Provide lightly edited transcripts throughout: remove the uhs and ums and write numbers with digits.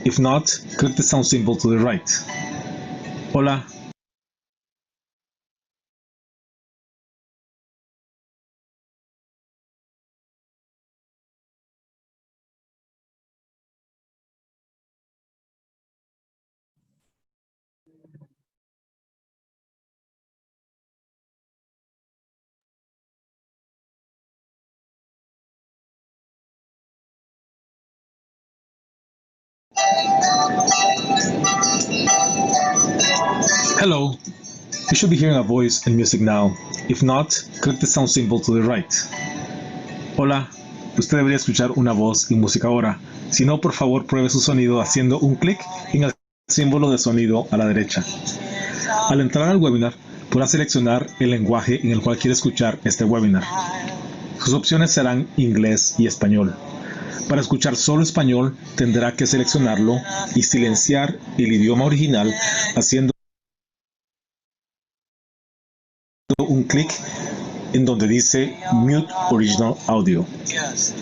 If not, click the sound symbol to the right. Hola. Hello. You should be hearing a voice and music now. If not, click the sound symbol to the right. Hola. Usted debería escuchar una voz y música ahora. Si no, por favor, pruebe su sonido haciendo un clic en el símbolo de sonido a la derecha. Al entrar al webinar, podrá seleccionar el lenguaje en el cual quiere escuchar este webinar. Sus opciones serán inglés y español. Para escuchar solo español, tendrá que seleccionarlo y silenciar el idioma original haciendo un clic en donde dice Mute Original Audio.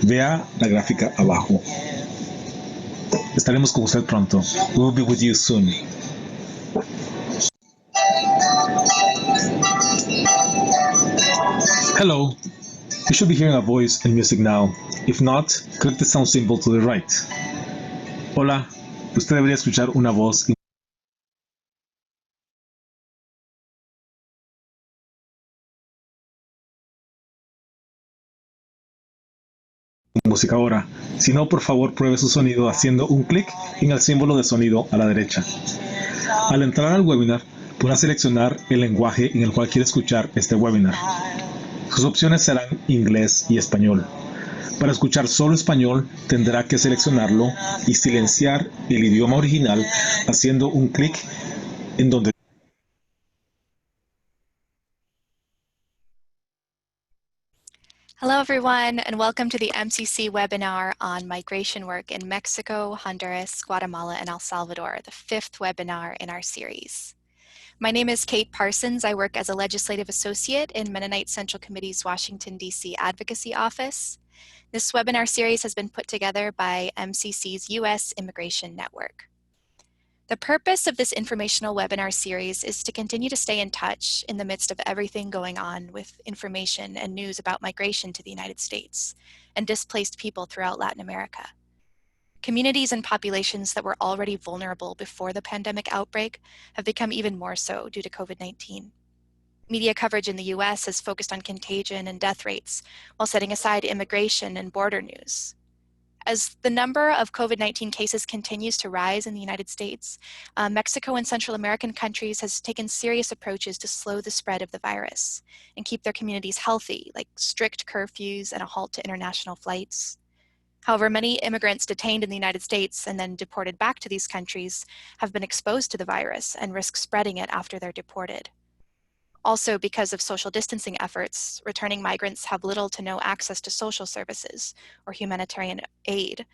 Vea la gráfica abajo. Estaremos con usted pronto. We'll be with you soon. Hello. You should be hearing a voice and music now. If not, click the sound symbol to the right. Hola. Usted debería escuchar una voz y música ahora. Si no, por favor, pruebe su sonido haciendo un clic en el símbolo de sonido a la derecha. Al entrar al webinar, podrá seleccionar el lenguaje en el cual quiere escuchar este webinar. Sus opciones serán inglés y español. Para escuchar solo español, tendrá que seleccionarlo y silenciar el idioma original haciendo un clic en donde Hello, everyone, and welcome to the MCC webinar on migration work in Mexico, Honduras, Guatemala, and El Salvador, the 5th webinar in our series. My name is Kate Parsons. I work as a legislative associate in Mennonite Central Committee's Washington, D.C. Advocacy Office. This webinar series has been put together by MCC's U.S. Immigration Network. The purpose of this informational webinar series is to continue to stay in touch in the midst of everything going on with information and news about migration to the United States and displaced people throughout Latin America. Communities and populations that were already vulnerable before the pandemic outbreak have become even more so due to COVID-19. Media coverage in the US has focused on contagion and death rates while setting aside immigration and border news. As the number of COVID-19 cases continues to rise in the United States, Mexico and Central American countries has taken serious approaches to slow the spread of the virus and keep their communities healthy, like strict curfews and a halt to international flights. However, many immigrants detained in the United States and then deported back to these countries have been exposed to the virus and risk spreading it after they're deported. Also, because of social distancing efforts, returning migrants have little to no access to social services or humanitarian aid.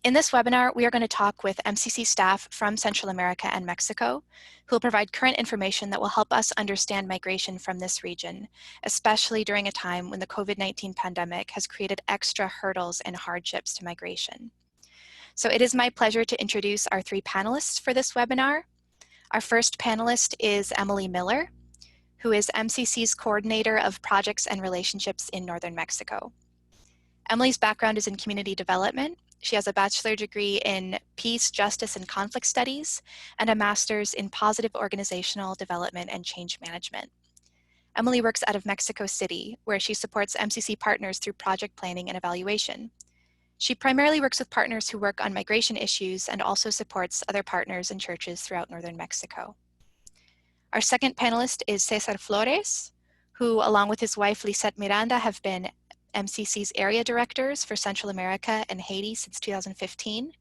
In this webinar, we are going to talk with MCC staff from Central America and Mexico, who will provide current information that will help us understand migration from this region, especially during a time when the COVID-19 pandemic has created extra hurdles and hardships to migration. So it is my pleasure to introduce our 3 panelists for this webinar. Our first panelist is Emily Miller, who is MCC's Coordinator of Projects and Relationships in Northern Mexico. Emily's background is in community development. She has a bachelor's degree in Peace, Justice, and Conflict Studies, and a master's in Positive Organizational Development and Change Management. Emily works out of Mexico City, where she supports MCC partners through project planning and evaluation. She primarily works with partners who work on migration issues and also supports other partners and churches throughout northern Mexico. Our second panelist is Cesar Flores, who, along with his wife Lisette Miranda, have been MCC's area directors for Central America and Haiti since 2015.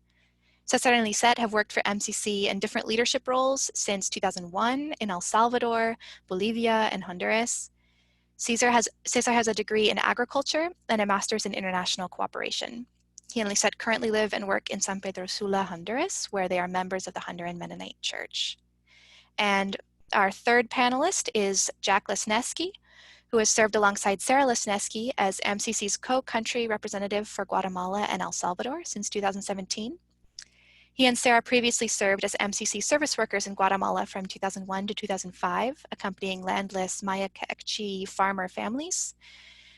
Cesar and Lisette have worked for MCC in different leadership roles since 2001 in El Salvador, Bolivia, and Honduras. Cesar has a degree in agriculture and a master's in international cooperation. He and Lisette currently live and work in San Pedro Sula, Honduras, where they are members of the Honduran Mennonite Church. And our third panelist is Jack Lesneski, who has served alongside Sarah Lesneski as MCC's co-country representative for Guatemala and El Salvador since 2017. He and Sarah previously served as MCC service workers in Guatemala from 2001 to 2005, accompanying landless Maya Kekchi farmer families.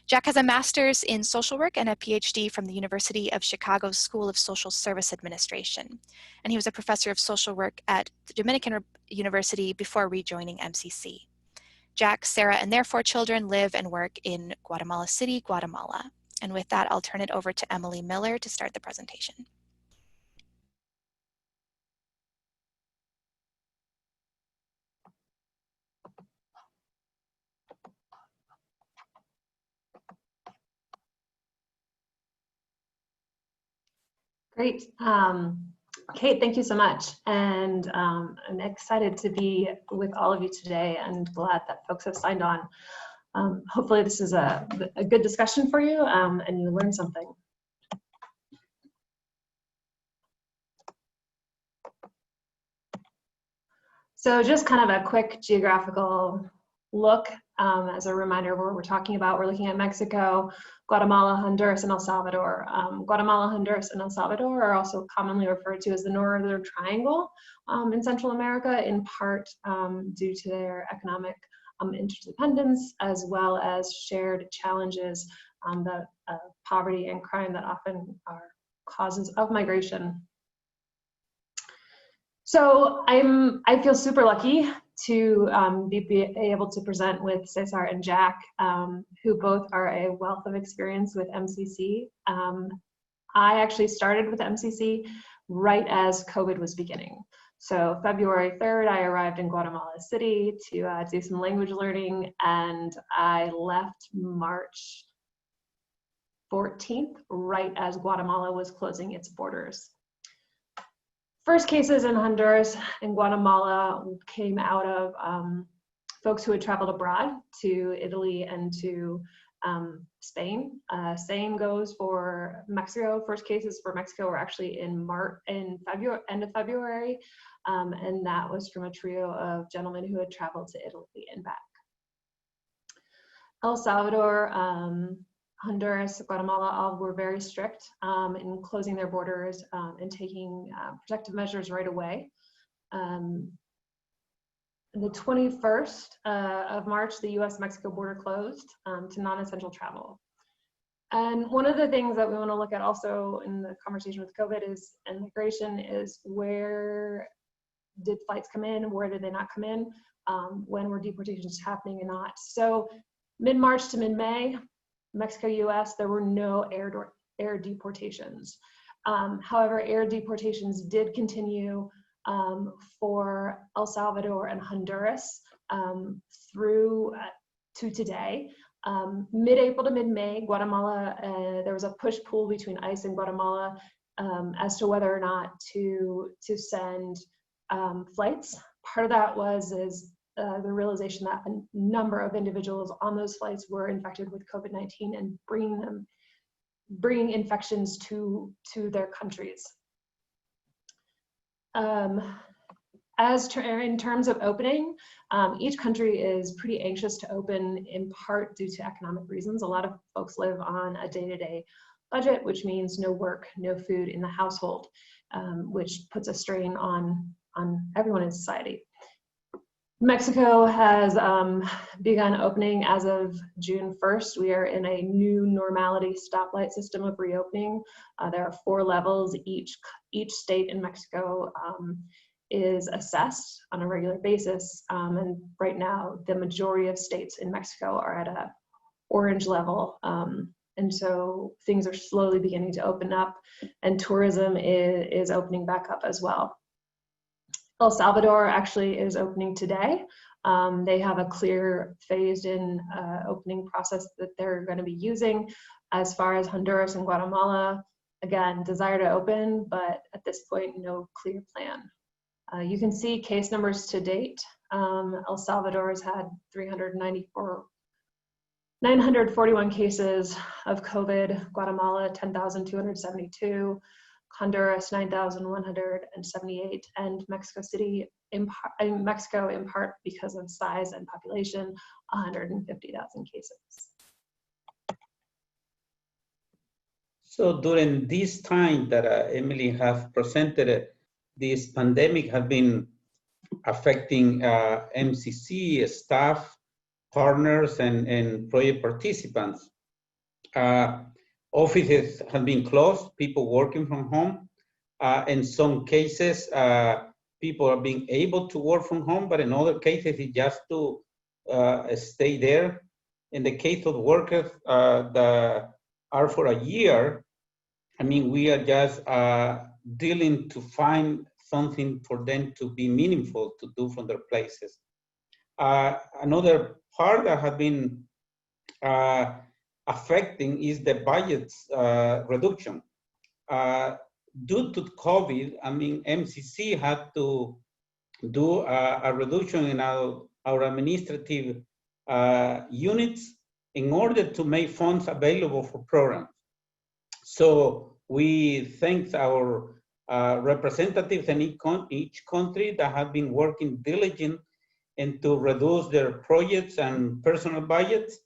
Jack has a master's in social work and a PhD from the University of Chicago's School of Social Service Administration. And he was a professor of social work at the Dominican University before rejoining MCC. Jack, Sarah, and their 4 children live and work in Guatemala City, Guatemala. And with that, I'll turn it over to Emily Miller to start the presentation. Great. Kate, thank you so much. And I'm excited to be with all of you today and glad that folks have signed on. Hopefully this is a good discussion for you and you learn something. So just kind of a quick geographical look as a reminder of what we're talking about. We're looking at Mexico, Guatemala, Honduras, and El Salvador. Guatemala, Honduras, and El Salvador are also commonly referred to as the Northern Triangle in Central America, in part due to their economic interdependence, as well as shared challenges that poverty and crime that often are causes of migration. So I feel super lucky to be able to present with Cesar and Jack, who both are a wealth of experience with MCC. I actually started with MCC right as COVID was beginning. So February 3rd, I arrived in Guatemala City to do some language learning, and I left March 14th, right as Guatemala was closing its borders. First cases in Honduras and Guatemala came out of folks who had traveled abroad to Italy and to Spain. Same goes for Mexico. First cases for Mexico were actually in end of February, and that was from a trio of gentlemen who had traveled to Italy and back. El Salvador, Honduras, Guatemala, all were very strict in closing their borders and taking protective measures right away. The 21st of March, the US-Mexico border closed to non-essential travel. And one of the things that we want to look at also in the conversation with COVID is immigration is where did flights come in, where did they not come in, when were deportations happening or not. So mid-March to mid-May, Mexico, US, there were no air deportations. However, air deportations did continue for El Salvador and Honduras through to today. Mid-April to mid-May, Guatemala, there was a push-pull between ICE and Guatemala as to whether or not to send flights. Part of that is the realization that a number of individuals on those flights were infected with COVID-19 and bringing infections to their countries. In terms of opening, each country is pretty anxious to open, in part due to economic reasons. A lot of folks live on a day-to-day budget, which means no work, no food in the household, which puts a strain on everyone in society. Mexico has begun opening as of June 1st. We are in a new normality stoplight system of reopening. There are 4 levels. Each state in Mexico is assessed on a regular basis. And right now, the majority of states in Mexico are at a orange level. And so things are slowly beginning to open up, and tourism is opening back up as well. El Salvador actually is opening today. They have a clear phased-in opening process that they're going to be using. As far as Honduras and Guatemala, again, desire to open, but at this point, no clear plan. You can see case numbers to date. El Salvador has had 941 cases of COVID, Guatemala 10,272, Honduras 9,178, and Mexico City, Mexico in part because of size and population, 150,000 cases. So during this time that Emily have presented, this pandemic has been affecting MCC staff, partners, and project participants. Offices have been closed, people working from home. In some cases, people are being able to work from home, but in other cases, it's just to stay there. In the case of workers that are for a year, I mean, we are just dealing to find something for them to be meaningful to do from their places. Another part that has been affecting is the budget reduction. Due to COVID, I mean, MCC had to do a reduction in our administrative units in order to make funds available for programs. So we thank our representatives in each country that have been working diligently and to reduce their projects and personal budgets.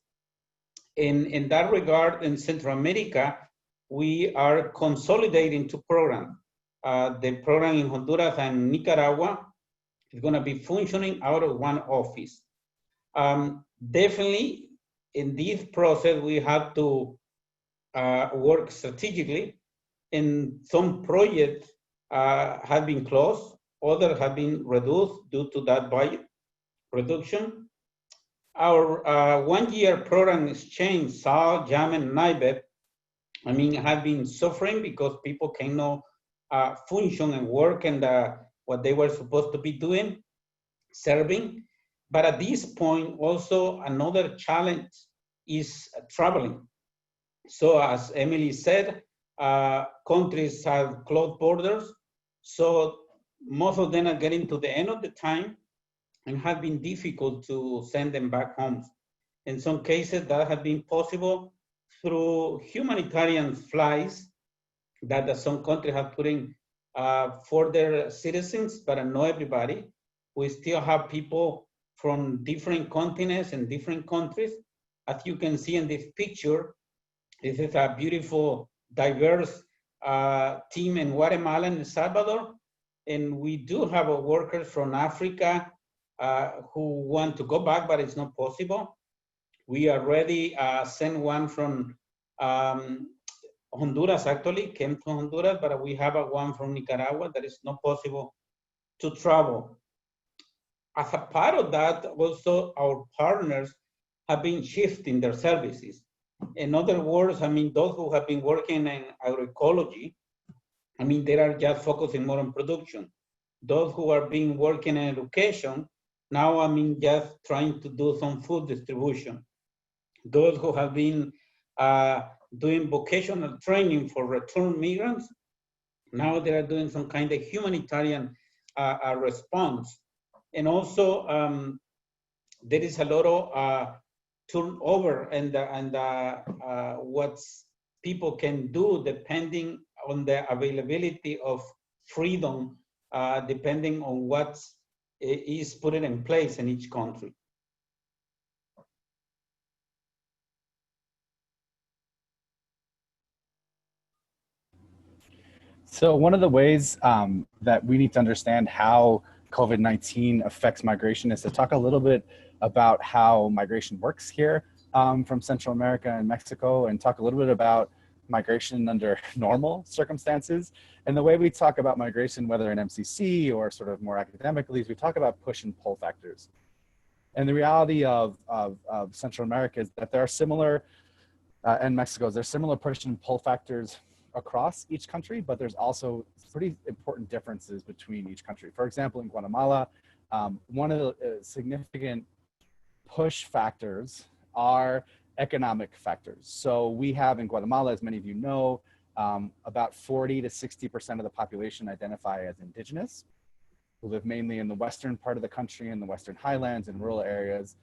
In that regard, in Central America, we are consolidating two programs. The program in Honduras and Nicaragua is going to be functioning out of one office. Definitely, in this process, we have to work strategically. And some projects have been closed, others have been reduced due to that budget reduction. Our one-year program exchange, SAL, JAM, and NIBEP, I mean, have been suffering because people cannot function and work and what they were supposed to be doing, serving. But at this point, also another challenge is traveling. So as Emily said, countries have closed borders. So most of them are getting to the end of the time and have been difficult to send them back home. In some cases, that has been possible through humanitarian flights that some countries have put in for their citizens, but not everybody. We still have people from different continents and different countries. As you can see in this picture, this is a beautiful, diverse team in Guatemala and El Salvador. And we do have workers from Africa who want to go back, but it's not possible. We already sent one from Honduras, actually, came to Honduras, but we have one from Nicaragua that is not possible to travel. As a part of that, also our partners have been shifting their services. In other words, I mean, those who have been working in agroecology, I mean, they are just focusing more on production. Those who are being working in education, now, I mean, just trying to do some food distribution. Those who have been doing vocational training for return migrants, now they are doing some kind of humanitarian response. And also, there is a lot of turnover and what people can do depending on the availability of freedom, depending on what is put in place in each country. So one of the ways that we need to understand how COVID-19 affects migration is to talk a little bit about how migration works here from Central America and Mexico, and talk a little bit about migration under normal circumstances. And the way we talk about migration, whether in MCC or sort of more academically, is we talk about push and pull factors. And the reality of Central America is that there are similar, and Mexico's, there's similar push and pull factors across each country, but there's also pretty important differences between each country. For example, in Guatemala, one of the significant push factors are economic factors. So we have in Guatemala, as many of you know, about 40 to 60% of the population identify as indigenous, who live mainly in the western part of the country, in the Western Highlands and rural areas.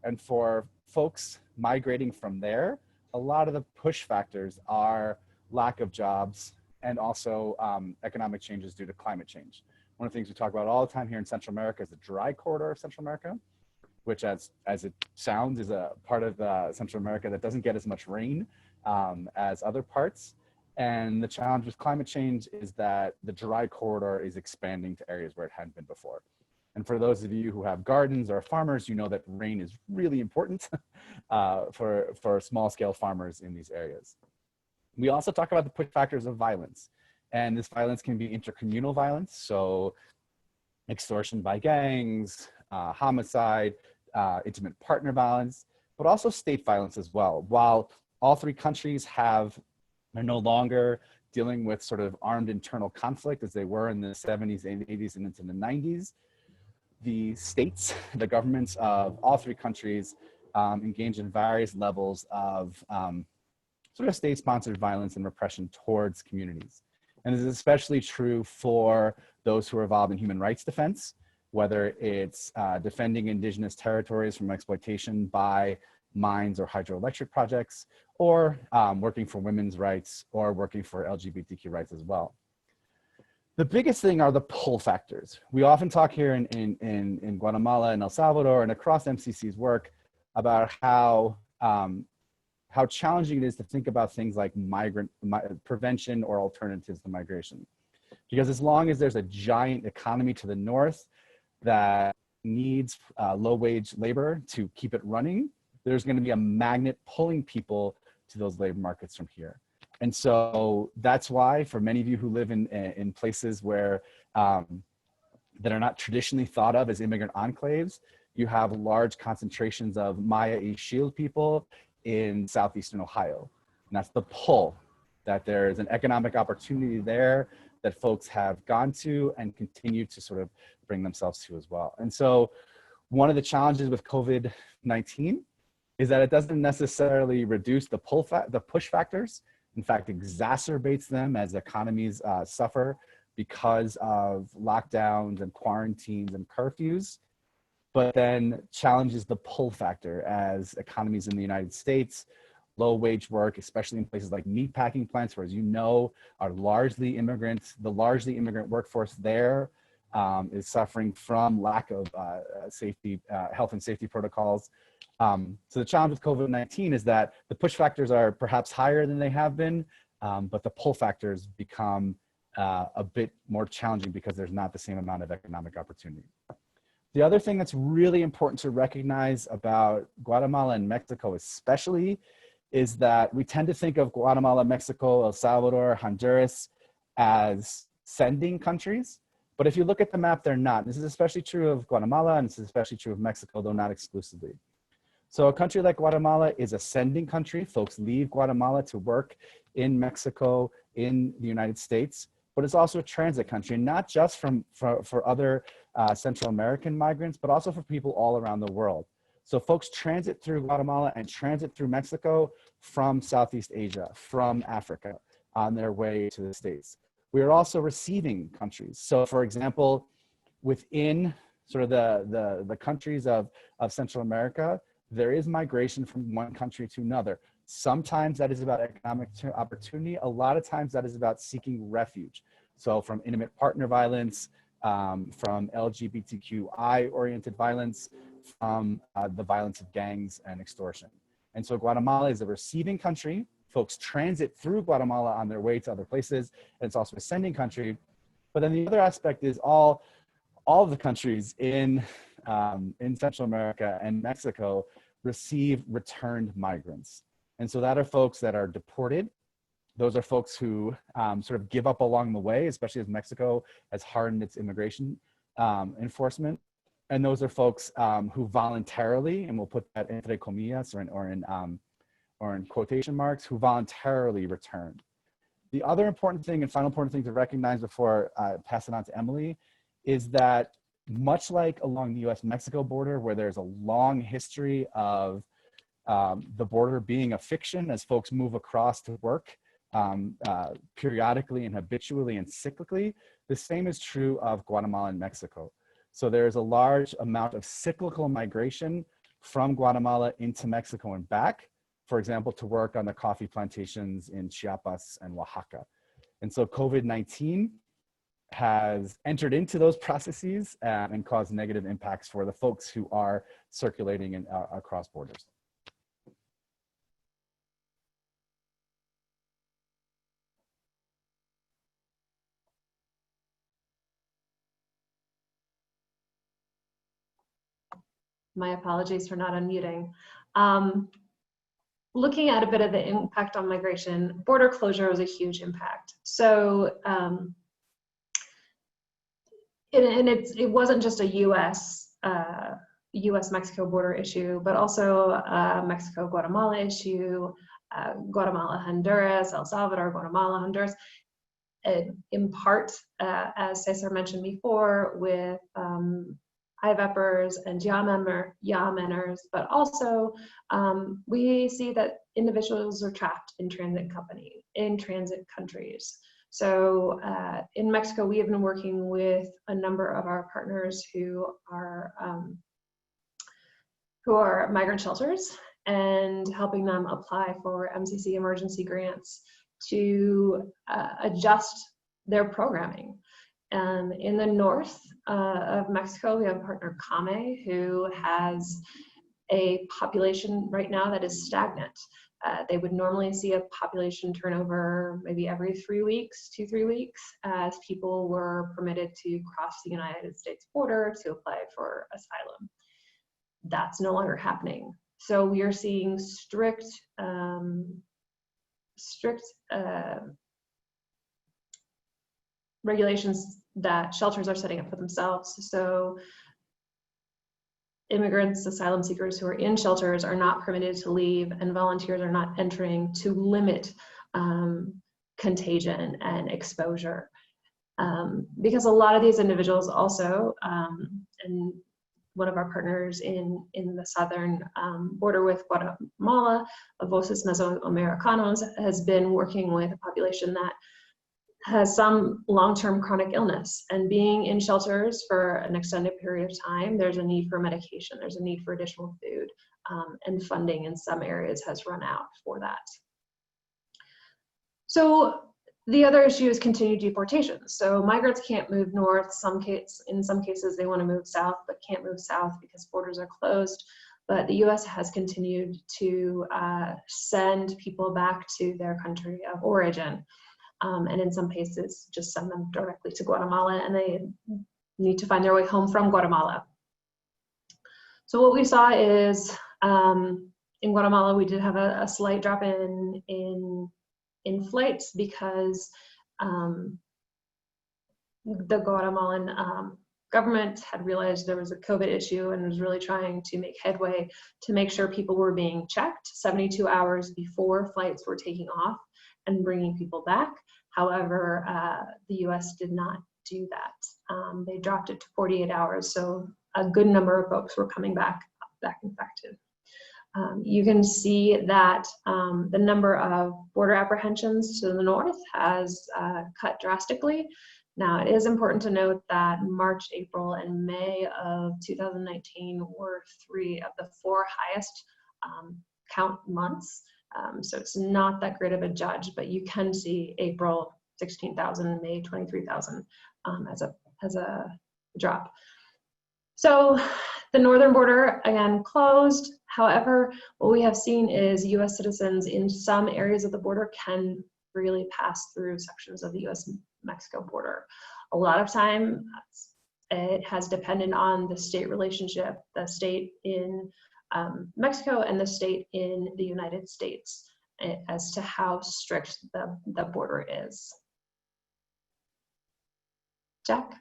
And for folks migrating from there, a lot of the push factors are lack of jobs and also economic changes due to climate change. One of the things we talk about all the time here in Central America is the dry corridor of Central America, which as it sounds is a part of Central America that doesn't get as much rain as other parts. And the challenge with climate change is that the dry corridor is expanding to areas where it hadn't been before. And for those of you who have gardens or farmers, you know that rain is really important for small scale farmers in these areas. We also talk about the push factors of violence. And this violence can be intercommunal violence, so extortion by gangs, homicide, intimate partner violence, but also state violence as well. While all three countries are no longer dealing with sort of armed internal conflict as they were in the 70s and 80s and into the 90s, the states, the governments of all three countries engage in various levels of sort of state-sponsored violence and repression towards communities. And this is especially true for those who are involved in human rights defense, whether it's defending indigenous territories from exploitation by mines or hydroelectric projects, or working for women's rights, or working for LGBTQ rights as well. The biggest thing are the pull factors. We often talk here in Guatemala and El Salvador and across MCC's work about how challenging it is to think about things like prevention or alternatives to migration. Because as long as there's a giant economy to the north that needs low-wage labor to keep it running, there's going to be a magnet pulling people to those labor markets from here. And so that's why for many of you who live in places where that are not traditionally thought of as immigrant enclaves, you have large concentrations of Maya East Shield people in southeastern Ohio. And that's the pull, that there is an economic opportunity there that folks have gone to and continue to sort of bring themselves to as well. And so one of the challenges with COVID-19 is that it doesn't necessarily reduce the push factors. In fact, exacerbates them as economies suffer because of lockdowns and quarantines and curfews, but then challenges the pull factor as economies in the United States, low wage work, especially in places like meatpacking plants, where, as you know, are largely immigrants. The largely immigrant workforce there is suffering from lack of health and safety protocols. So the challenge with COVID-19 is that the push factors are perhaps higher than they have been, but the pull factors become a bit more challenging because there's not the same amount of economic opportunity. The other thing that's really important to recognize about Guatemala and Mexico especially is that we tend to think of Guatemala, Mexico, El Salvador, Honduras as sending countries. But if you look at the map, they're not. This is especially true of Guatemala, and this is especially true of Mexico, though not exclusively. So a country like Guatemala is a sending country. Folks leave Guatemala to work in Mexico, in the United States, but it's also a transit country, not just for other Central American migrants, but also for people all around the world. So folks transit through Guatemala and transit through Mexico from Southeast Asia, from Africa, on their way to the States. We are also receiving countries. So for example, within sort of the countries of Central America, there is migration from one country to another. Sometimes that is about economic opportunity. A lot of times that is about seeking refuge. So from intimate partner violence, from LGBTQI-oriented violence, from the violence of gangs and extortion. And so Guatemala is a receiving country. Folks transit through Guatemala on their way to other places, and it's also a sending country. But then the other aspect is all of the countries in Central America and Mexico receive returned migrants. And so that are folks that are deported. Those are folks who sort of give up along the way, especially as Mexico has hardened its immigration enforcement. And those are folks who voluntarily, and we'll put that entre comillas or in quotation marks, who voluntarily returned. The other important thing and final important thing to recognize before I pass it on to Emily is that much like along the US-Mexico border, where there's a long history of the border being a fiction as folks move across to work periodically and habitually and cyclically, the same is true of Guatemala and Mexico. So there's a large amount of cyclical migration from Guatemala into Mexico and back, for example, to work on the coffee plantations in Chiapas and Oaxaca. And so COVID-19 has entered into those processes and caused negative impacts for the folks who are circulating across borders. My apologies for not unmuting. Looking at a bit of the impact on migration, border closure was a huge impact. So, it wasn't just a US-Mexico border issue, but also a Mexico-Guatemala issue, Guatemala-Honduras, El Salvador, Guatemala, Honduras, in part, as Cesar mentioned before, with IVEPers and YAMeners, but also we see that individuals are trapped in transit countries. So in Mexico, we have been working with a number of our partners who are migrant shelters and helping them apply for MCC emergency grants to adjust their programming. In the north of Mexico, we have a partner, Kame, who has a population right now that is stagnant. They would normally see a population turnover maybe every 3 weeks, 2-3 weeks, as people were permitted to cross the United States border to apply for asylum. That's no longer happening. So we are seeing strict regulations that shelters are setting up for themselves. So immigrants, asylum seekers who are in shelters are not permitted to leave, and volunteers are not entering to limit contagion and exposure. Because a lot of these individuals also, and one of our partners in the southern border with Guatemala, Voces Mesoamericanos, has been working with a population that has some long-term chronic illness, and being in shelters for an extended period of time, there's a need for medication, there's a need for additional food, and funding in some areas has run out for that. So the other issue is continued deportation. So migrants can't move north. In some cases they want to move south, but can't move south because borders are closed. But the US has continued to send people back to their country of origin. And in some cases, just send them directly to Guatemala, and they need to find their way home from Guatemala. So what we saw is in Guatemala, we did have a slight drop in flights because the Guatemalan government had realized there was a COVID issue and was really trying to make headway to make sure people were being checked 72 hours before flights were taking off and bringing people back. However, the US did not do that. They dropped it to 48 hours, so a good number of folks were coming back infected. You can see that the number of border apprehensions to the north has cut drastically. Now, it is important to note that March, April, and May of 2019 were 3 of the 4 highest count months. So it's not that great of a judge, but you can see April 16,000, May 23,000 as a drop. So the northern border, again, closed. However, what we have seen is US citizens in some areas of the border can freely pass through sections of the US-Mexico border. A lot of time, it has depended on the state relationship, the state in Mexico and the state in the United States as to how strict the border is. Jack?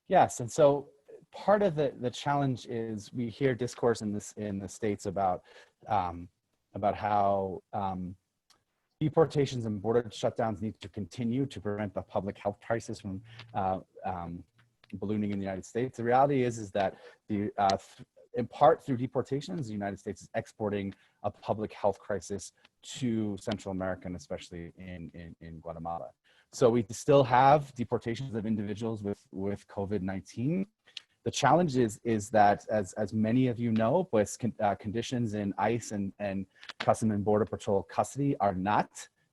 Yes, and so part of the challenge is we hear discourse in the States about how deportations and border shutdowns need to continue to prevent the public health crisis from ballooning in the United States. The reality is that in part through deportations, the United States is exporting a public health crisis to Central America, and especially in Guatemala. So we still have deportations of individuals with COVID-19. The challenge is that, as many of you know, pues conditions in ICE and Customs and Border Patrol custody are not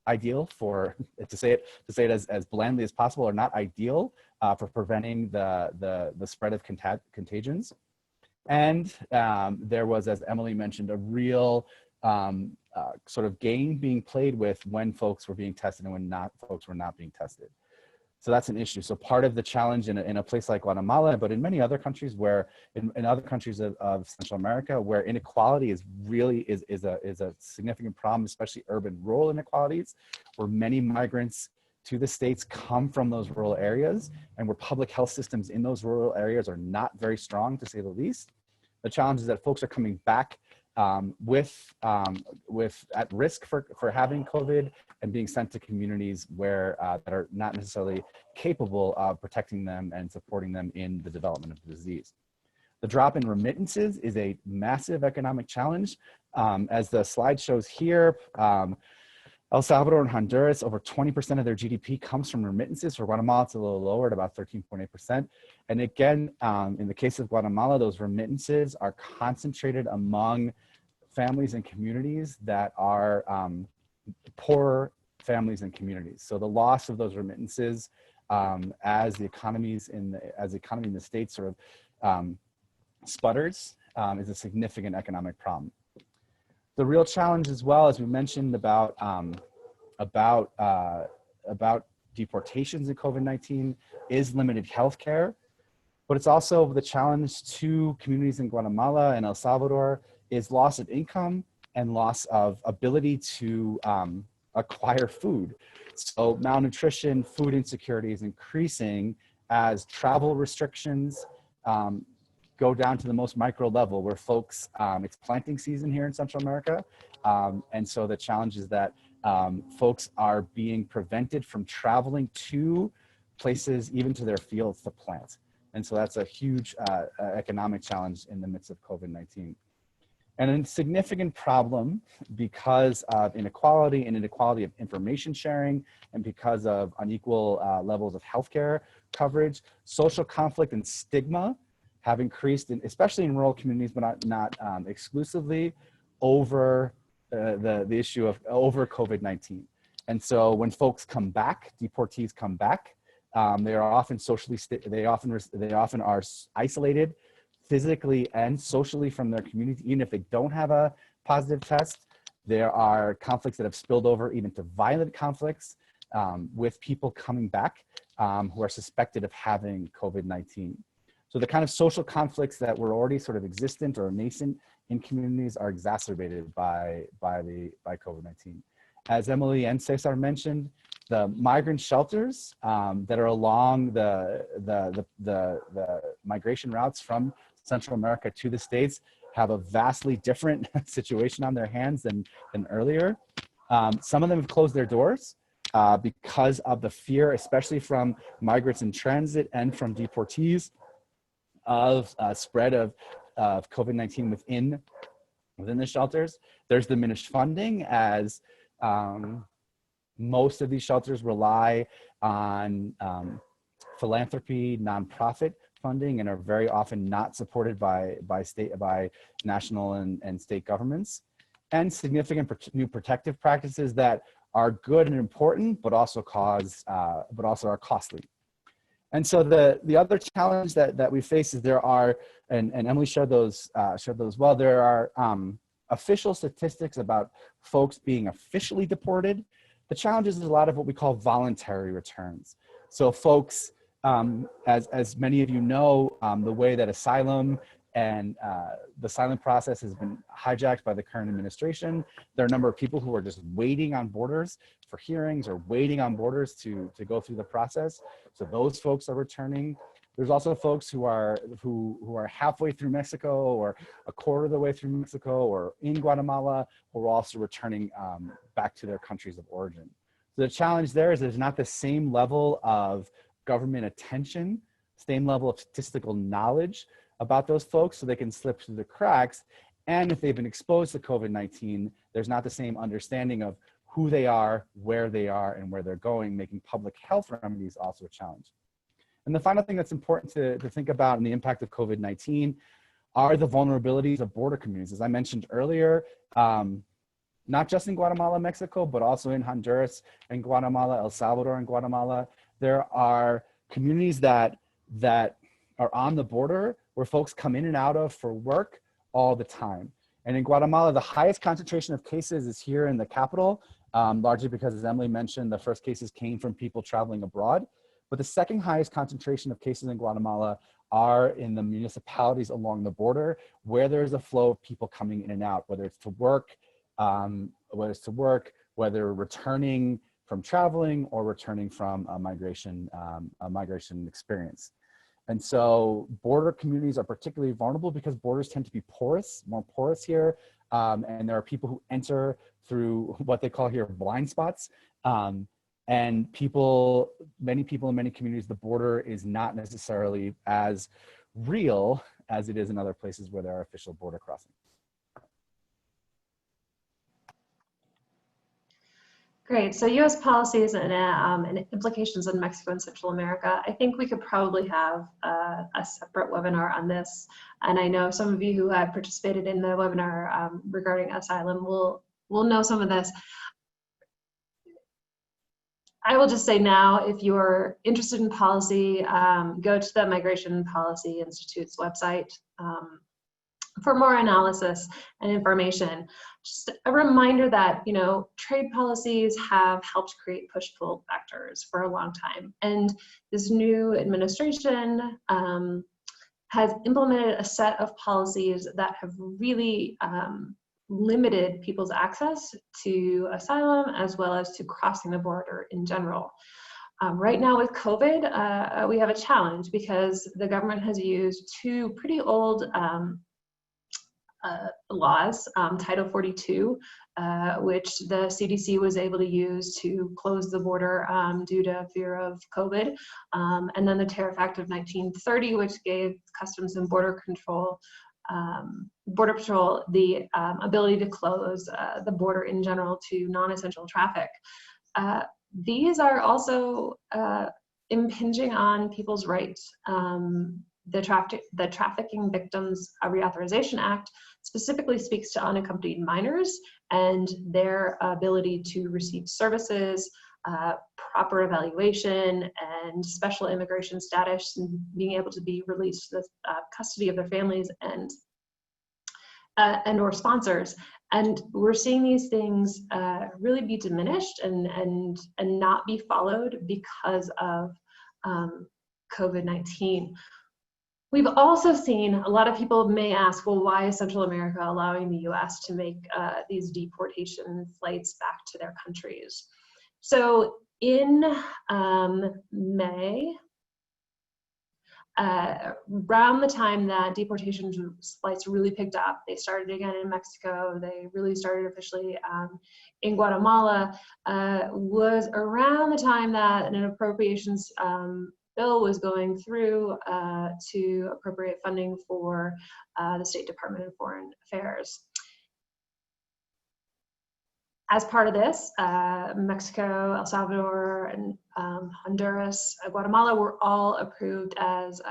ideal for, to say it as blandly as possible, are not ideal for preventing the spread of contagions. And there was, as Emily mentioned, a real sort of game being played with when folks were being tested and when folks were not being tested. So that's an issue. So part of the challenge in a place like Guatemala, but in many other countries where, in other countries of Central America, where inequality is really is a significant problem, especially urban rural inequalities, where many migrants to the States come from those rural areas, and where public health systems in those rural areas are not very strong, to say the least. The challenge is that folks are coming back with at risk for having COVID and being sent to communities where that are not necessarily capable of protecting them and supporting them in the development of the disease. The drop in remittances is a massive economic challenge. As the slide shows here, El Salvador and Honduras, over 20% of their GDP comes from remittances. For Guatemala, it's a little lower at about 13.8%. And again, in the case of Guatemala, those remittances are concentrated among families and communities that are poor families and communities. So the loss of those remittances as the economy in the States sort of sputters is a significant economic problem. The real challenge, as well, as we mentioned about deportations in COVID-19, is limited healthcare, but it's also the challenge to communities in Guatemala and El Salvador is loss of income and loss of ability to acquire food. So malnutrition, food insecurity is increasing as travel restrictions go down to the most micro level where folks, it's planting season here in Central America. And so the challenge is that folks are being prevented from traveling to places, even to their fields to plant. And so that's a huge economic challenge in the midst of COVID-19. And a significant problem because of inequality and inequality of information sharing and because of unequal levels of healthcare coverage, social conflict and stigma have increased, especially in rural communities, but not exclusively, over the issue of COVID-19. And so when folks come back, deportees come back, they are often they often are isolated physically and socially from their community, even if they don't have a positive test. There are conflicts that have spilled over even to violent conflicts with people coming back who are suspected of having COVID-19. So the kind of social conflicts that were already sort of existent or nascent in communities are exacerbated by COVID-19. As Emily and Cesar mentioned, the migrant shelters that are along the migration routes from Central America to the States have a vastly different situation on their hands than earlier. Some of them have closed their doors because of the fear, especially from migrants in transit and from deportees, of spread of COVID-19 within the shelters. There's diminished funding as most of these shelters rely on philanthropy, nonprofit funding, and are very often not supported by national and state governments, and significant new protective practices that are good and important, but also are costly. And so the other challenge that we face is there are, and Emily shared those well, there are official statistics about folks being officially deported. The challenge is a lot of what we call voluntary returns. So folks, as many of you know, the way that asylum and the asylum process has been hijacked by the current administration. There are a number of people who are just waiting on borders for hearings or waiting on borders to go through the process. So those folks are returning. There's also folks who are halfway through Mexico or a quarter of the way through Mexico or in Guatemala, who are also returning back to their countries of origin. So the challenge there is there's not the same level of government attention, same level of statistical knowledge about those folks, so they can slip through the cracks. And if they've been exposed to COVID-19, there's not the same understanding of who they are, where they are, and where they're going, making public health remedies also a challenge. And the final thing that's important to think about in the impact of COVID-19 are the vulnerabilities of border communities. As I mentioned earlier, not just in Guatemala, Mexico, but also in Honduras and Guatemala, El Salvador and Guatemala, there are communities that are on the border where folks come in and out of for work all the time. And in Guatemala, the highest concentration of cases is here in the capital, largely because, as Emily mentioned, the first cases came from people traveling abroad. But the second highest concentration of cases in Guatemala are in the municipalities along the border, where there's a flow of people coming in and out, whether it's to work, whether returning from traveling or returning from a migration experience. And so border communities are particularly vulnerable because borders tend to be porous, more porous here. And there are people who enter through what they call here blind spots. And many people in many communities, the border is not necessarily as real as it is in other places where there are official border crossings. Great. So U.S. policies and implications in Mexico and Central America. I think we could probably have a separate webinar on this. And I know some of you who have participated in the webinar regarding asylum will know some of this. I will just say now, if you're interested in policy, go to the Migration Policy Institute's website for more analysis and information. Just a reminder that, you know, trade policies have helped create push-pull factors for a long time. And this new administration has implemented a set of policies that have really limited people's access to asylum as well as to crossing the border in general. Right now with COVID, we have a challenge because the government has used two pretty old laws, Title 42, which the CDC was able to use to close the border due to fear of COVID, and then the Tariff Act of 1930, which gave Customs and Border Patrol the ability to close the border in general to non-essential traffic. These are also impinging on people's rights. The Trafficking Victims Reauthorization Act specifically speaks to unaccompanied minors and their ability to receive services, proper evaluation, and special immigration status, and being able to be released to the custody of their families and or sponsors. And we're seeing these things really be diminished and not be followed because of COVID-19. We've also seen, a lot of people may ask, well, why is Central America allowing the US to make these deportation flights back to their countries? So in May, around the time that deportation flights really picked up, they started again in Mexico, they really started officially in Guatemala, was around the time that an appropriations bill was going through to appropriate funding for the State Department of Foreign Affairs. As part of this, Mexico, El Salvador, and Honduras, Guatemala were all approved as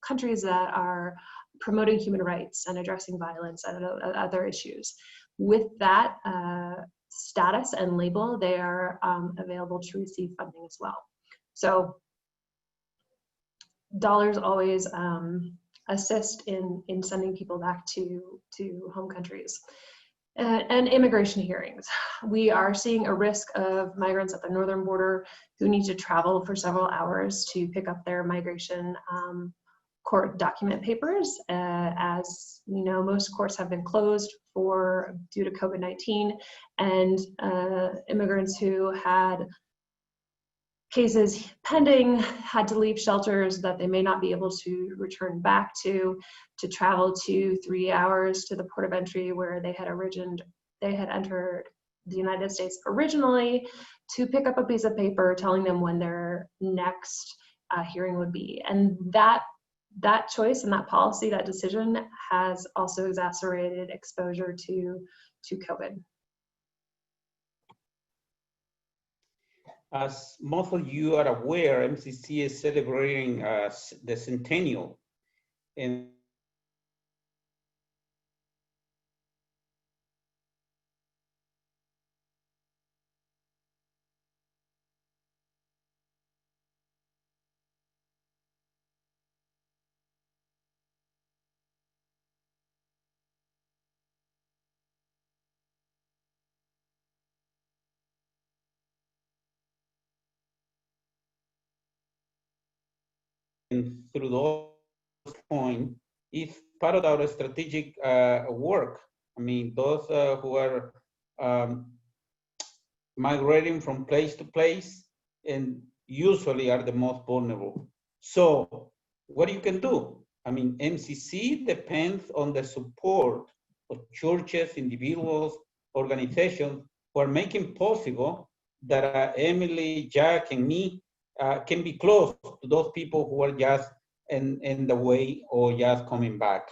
countries that are promoting human rights and addressing violence and other issues. With that status and label, they are available to receive funding as well. So dollars always assist in sending people back to home countries. And immigration hearings. We are seeing a risk of migrants at the northern border who need to travel for several hours to pick up their migration court document papers. As we know, most courts have been closed due to COVID-19, and immigrants who had cases pending had to leave shelters that they may not be able to return back to travel 2-3 hours to the port of entry where they had entered the United States originally, to pick up a piece of paper telling them when their next hearing would be. And that choice and that policy, that decision, has also exacerbated exposure to COVID. As most of you are aware, MCC is celebrating the centennial. And through those points is part of our strategic work. I mean, those who are migrating from place to place and usually are the most vulnerable. So what you can do? I mean, MCC depends on the support of churches, individuals, organizations who are making possible that Emily, Jack, and me can be close to those people who are just in the way or just coming back.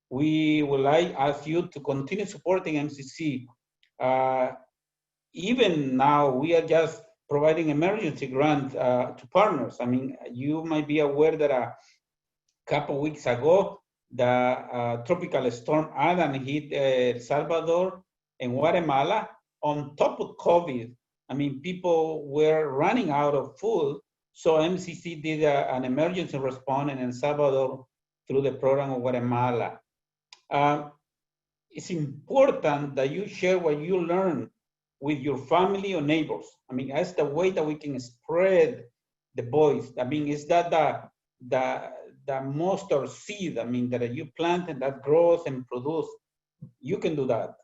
We would like ask you to continue supporting MCC. Even now, we are just providing emergency grants to partners. I mean, you might be aware that a couple weeks ago, the tropical storm Adam hit El Salvador and Guatemala. On top of COVID, I mean, people were running out of food. So MCC did an emergency response in El Salvador through the program of Guatemala. It's important that you share what you learn with your family or neighbors. I mean, that's the way that we can spread the voice. I mean, is that the mustard seed, I mean, that you plant and that grows and produces, you can do that.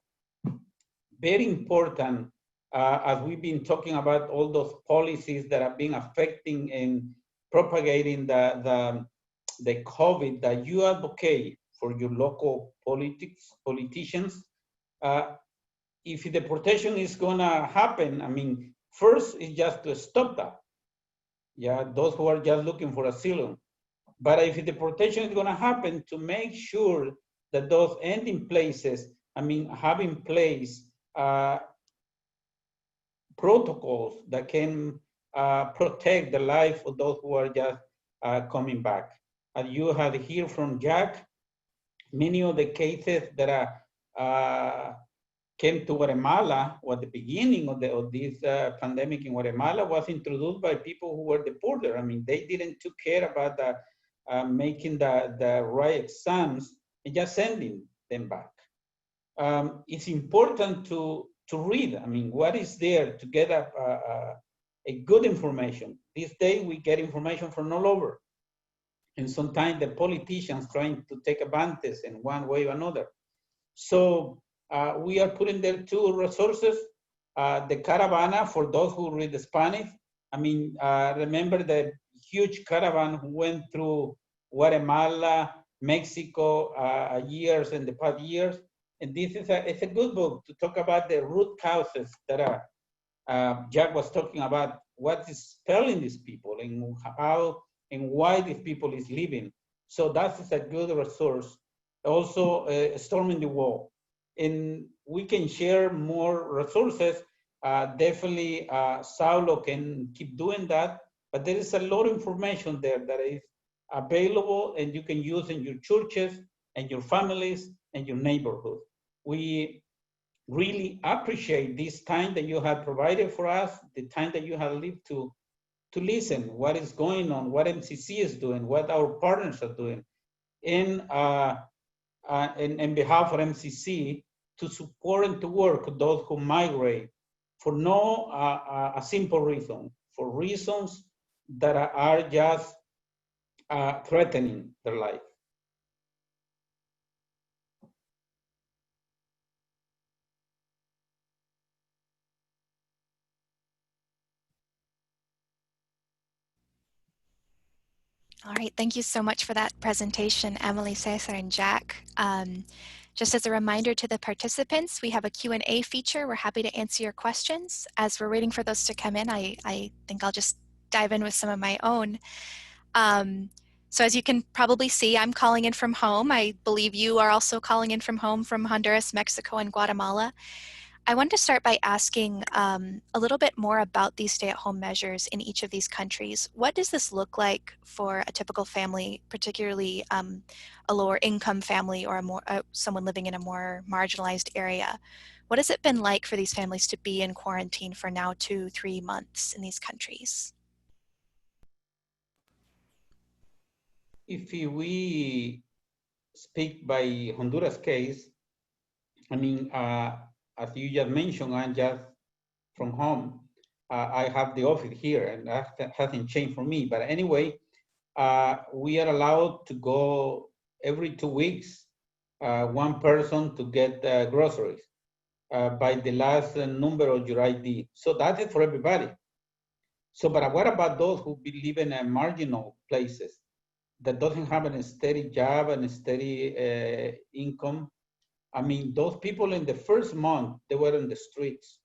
Very important, as we've been talking about all those policies that have been affecting and propagating the COVID, that you advocate for your local politicians. If the deportation is gonna happen, I mean, first is just to stop that. Yeah, those who are just looking for asylum. But if the deportation is gonna happen, to make sure that those ending places, I mean, have in place protocols that can protect the life of those who are just coming back. As you had heard from Jack, many of the cases that came to Guatemala, or the beginning of this pandemic in Guatemala, was introduced by people who were deported. I mean, they didn't took care about making the right exams and just sending them back. It's important to read. I mean, what is there to get a good information. These days we get information from all over. And sometimes the politicians trying to take advantage in one way or another. So we are putting there two resources. The caravana for those who read Spanish. I mean, remember the huge caravan who went through Guatemala, Mexico, years in the past years. And this is it's a good book to talk about the root causes that Jack was talking about, what is spelling these people and how and why these people is living. So that is a good resource. Also, Storming the Wall. And we can share more resources. Definitely, Saulo can keep doing that. But there is a lot of information there that is available and you can use in your churches and your families and your neighborhood. We really appreciate this time that you have provided for us, the time that you have lived to listen what is going on, what MCC is doing, what our partners are doing. In behalf of MCC, to support and to work with those who migrate for no a simple reason, for reasons that are just threatening their life. All right, thank you so much for that presentation, Emily, Cesar, and Jack. Just as a reminder to the participants, we have a Q&A feature. We're happy to answer your questions. As we're waiting for those to come in, I think I'll just dive in with some of my own. So as you can probably see, I'm calling in from home. I believe you are also calling in from home from Honduras, Mexico, and Guatemala. I wanted to start by asking a little bit more about these stay-at-home measures in each of these countries. What does this look like for a typical family, particularly a lower income family or someone living in a more marginalized area? What has it been like for these families to be in quarantine for now 2-3 months in these countries? If we speak by Honduras case, I mean, as you just mentioned, I'm just from home. I have the office here, and that hasn't changed for me. But anyway, we are allowed to go every 2 weeks, one person to get groceries by the last number of your ID. So that is for everybody. So, but what about those who live in marginal places that doesn't have a steady job and a steady income? I mean, those people in the first month, they were in the streets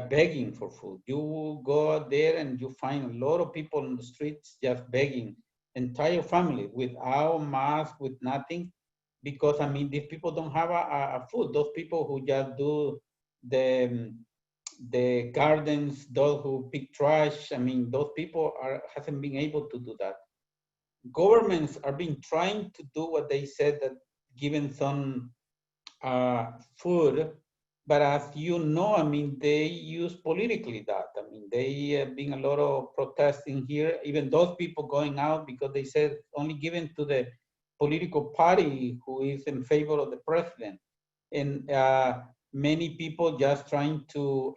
begging for food. You go out there and you find a lot of people in the streets just begging, entire family without mask, with nothing, because I mean, these people don't have a food. Those people who just do the gardens, those who pick trash, I mean, those people hasn't been able to do that. Governments are been trying to do what they said, that giving some food, but as you know, I mean, they use politically that. I mean, they have been a lot of protesting here, even those people going out because they said only given to the political party who is in favor of the president. And many people just trying to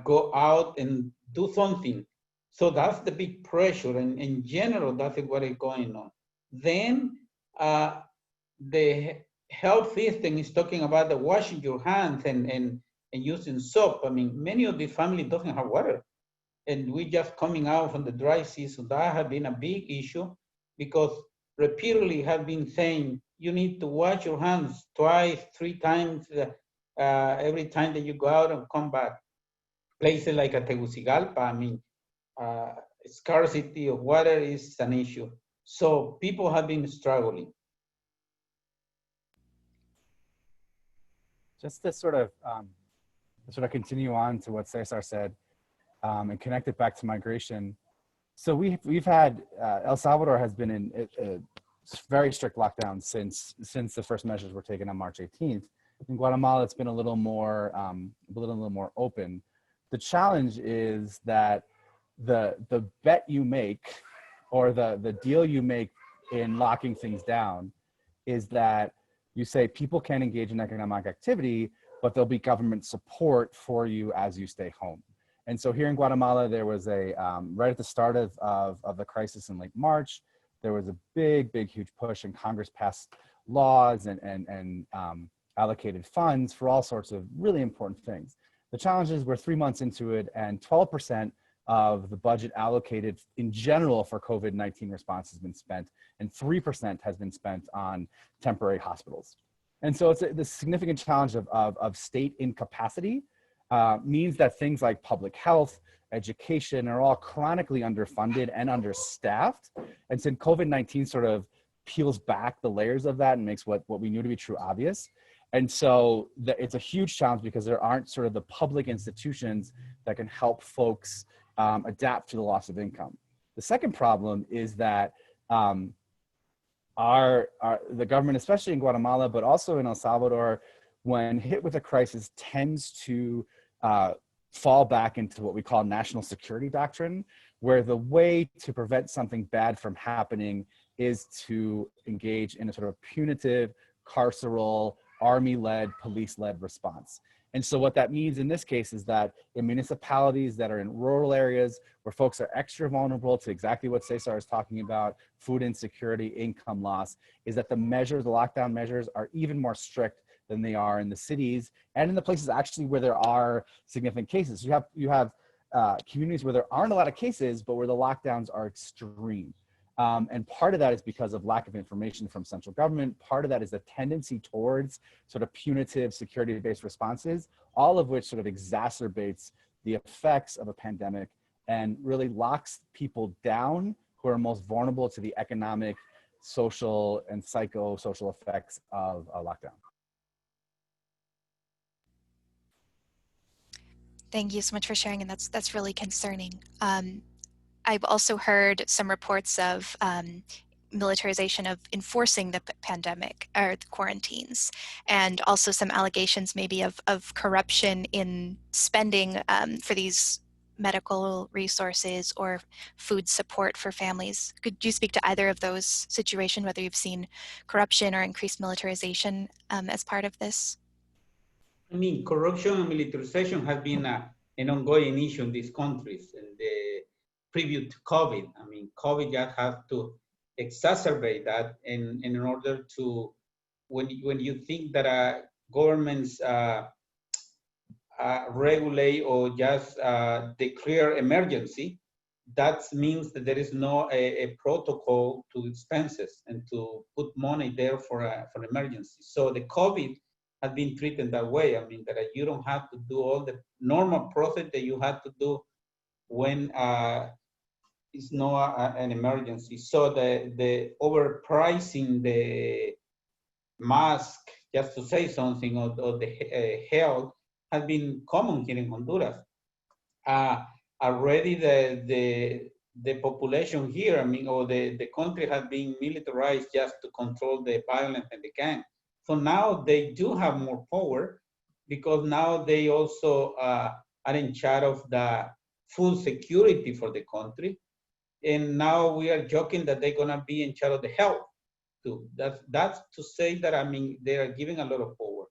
go out and do something. So that's the big pressure, and in general, that's what is going on. Then the health system is talking about the washing your hands and using soap. I mean, many of the families doesn't have water, and we just coming out from the dry season. That has been a big issue because repeatedly have been saying you need to wash your hands twice, 3 times every time that you go out and come back. Places like Tegucigalpa, I mean, scarcity of water is an issue. So people have been struggling. Just to sort of continue on to what Cesar said and connect it back to migration. So we've had El Salvador has been in a very strict lockdown since the first measures were taken on March 18th. In Guatemala, it's been a little more open. The challenge is that the bet you make, or the deal you make in locking things down, is that you say people can engage in economic activity, but there'll be government support for you as you stay home. And so here in Guatemala, there was a, right at the start of the crisis in late March, there was a big, huge push, and Congress passed laws and allocated funds for all sorts of really important things. The challenge is we're 3 months into it, and 12% of the budget allocated in general for COVID-19 response has been spent, and 3% has been spent on temporary hospitals. And so it's the significant challenge of state incapacity means that things like public health, education are all chronically underfunded and understaffed. And since COVID-19 sort of peels back the layers of that and makes what we knew to be true obvious. And so it's a huge challenge because there aren't sort of the public institutions that can help folks adapt to the loss of income. The second problem is that the government, especially in Guatemala, but also in El Salvador, when hit with a crisis, tends to fall back into what we call national security doctrine, where the way to prevent something bad from happening is to engage in a sort of punitive, carceral, army-led, police-led response. And so what that means in this case is that in municipalities that are in rural areas where folks are extra vulnerable to exactly what Cesar is talking about, food insecurity, income loss, is that the lockdown measures are even more strict than they are in the cities and in the places actually where there are significant cases. You have communities where there aren't a lot of cases, but where the lockdowns are extreme. And part of that is because of lack of information from central government. Part of that is a tendency towards sort of punitive security-based responses, all of which sort of exacerbates the effects of a pandemic and really locks people down who are most vulnerable to the economic, social, and psychosocial effects of a lockdown. Thank you so much for sharing, and that's really concerning. I've also heard some reports of militarization of enforcing the pandemic or the quarantines, and also some allegations maybe of corruption in spending for these medical resources or food support for families. Could you speak to either of those situations, whether you've seen corruption or increased militarization as part of this? I mean, corruption and militarization has been an ongoing issue in these countries. And previous to COVID. I mean, COVID just has to exacerbate that in order to, when you think that governments regulate or just declare emergency, that means that there is no a protocol to expenses and to put money there for emergency. So the COVID has been treated that way. I mean, that you don't have to do all the normal process that you have to do when it's not an emergency. So the overpricing the mask, just to say something, or the health has been common here in Honduras. Already the population here, I mean, or the country has been militarized just to control the violence and the gang. So now they do have more power because now they also are in charge of the food security for the country. And now we are joking that they're gonna be in charge of the health too. That's to say that, I mean, they are giving a lot of power.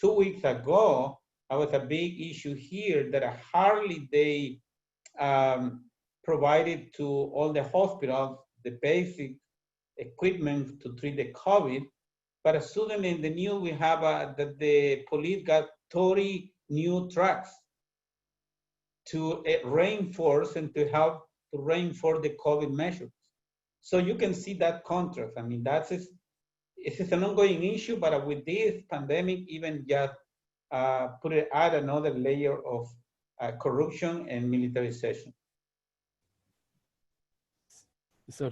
2 weeks ago, there was a big issue here that hardly they provided to all the hospitals the basic equipment to treat the COVID. But suddenly in the news, we have that the police got 30 new trucks to reinforce and to help to reinforce the COVID measures. So you can see that contrast. I mean, it's an ongoing issue, but with this pandemic, even just put it add another layer of corruption and militarization. So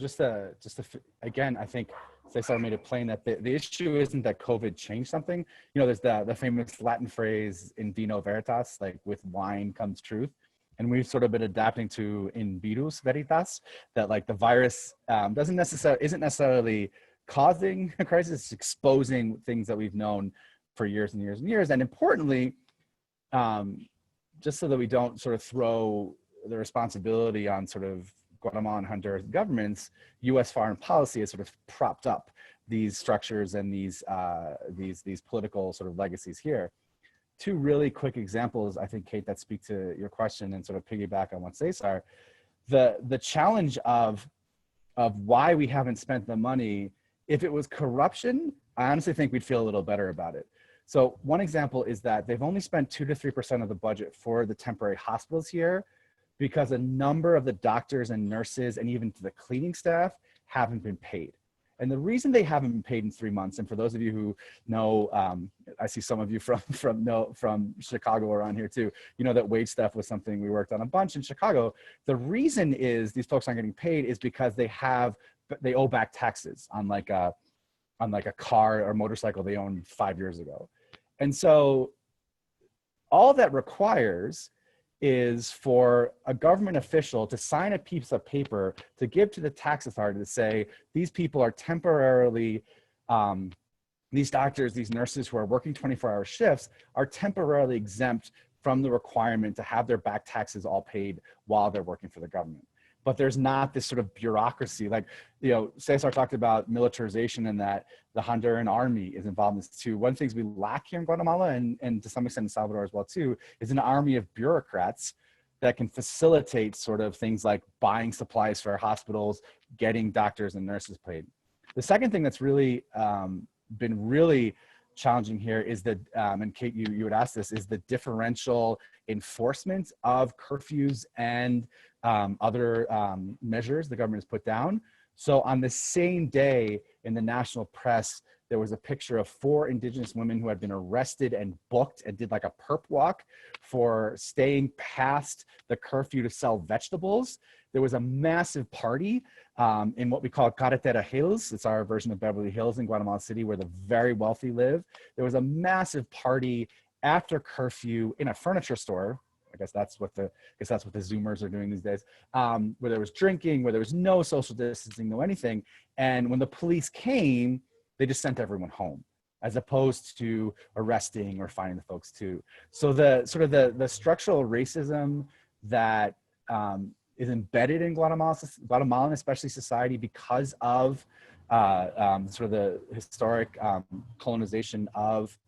again, I think Cesar made it plain that the issue isn't that COVID changed something. You know, there's the famous Latin phrase in vino veritas, like with wine comes truth. And we've sort of been adapting to in virus veritas, that like the virus isn't necessarily causing a crisis, it's exposing things that we've known for years and years and years. And importantly, just so that we don't sort of throw the responsibility on sort of Guatemala and Honduras governments, U.S. foreign policy has sort of propped up these structures and these political sort of legacies here. Two really quick examples, I think, Kate, that speak to your question and sort of piggyback on what Cesar. The challenge of why we haven't spent the money, if it was corruption, I honestly think we'd feel a little better about it. So one example is that they've only spent 2 to 3% of the budget for the temporary hospitals here because a number of the doctors and nurses and even to the cleaning staff haven't been paid. And the reason they haven't been paid in 3 months, and for those of you who know, I see some of you from Chicago around here too, you know that wage theft was something we worked on a bunch in Chicago. The reason is these folks aren't getting paid is because they owe back taxes on like a car or motorcycle they owned 5 years ago. And so all that requires is for a government official to sign a piece of paper to give to the tax authority to say, these people are temporarily, these doctors, these nurses who are working 24-hour shifts are temporarily exempt from the requirement to have their back taxes all paid while they're working for the government. But there's not this sort of bureaucracy. Like, you know, Cesar talked about militarization and that the Honduran army is involved in this too. One of the things we lack here in Guatemala and to some extent in Salvador as well too, is an army of bureaucrats that can facilitate sort of things like buying supplies for our hospitals, getting doctors and nurses paid. The second thing that's really been really challenging here is that, and Kate, you would ask this, is the differential enforcement of curfews and other measures the government has put down. So on the same day in the national press, there was a picture of 4 indigenous women who had been arrested and booked and did like a perp walk for staying past the curfew to sell vegetables. There was a massive party in what we call Carretera Hills. It's our version of Beverly Hills in Guatemala City, where the very wealthy live. There was a massive party after curfew in a furniture store. I guess that's what the Zoomers are doing these days, where there was drinking, where there was no social distancing, no anything. And when the police came, they just sent everyone home, as opposed to arresting or finding the folks too. So the sort of the structural racism that is embedded in Guatemalan, especially society, because of sort of the historic colonization of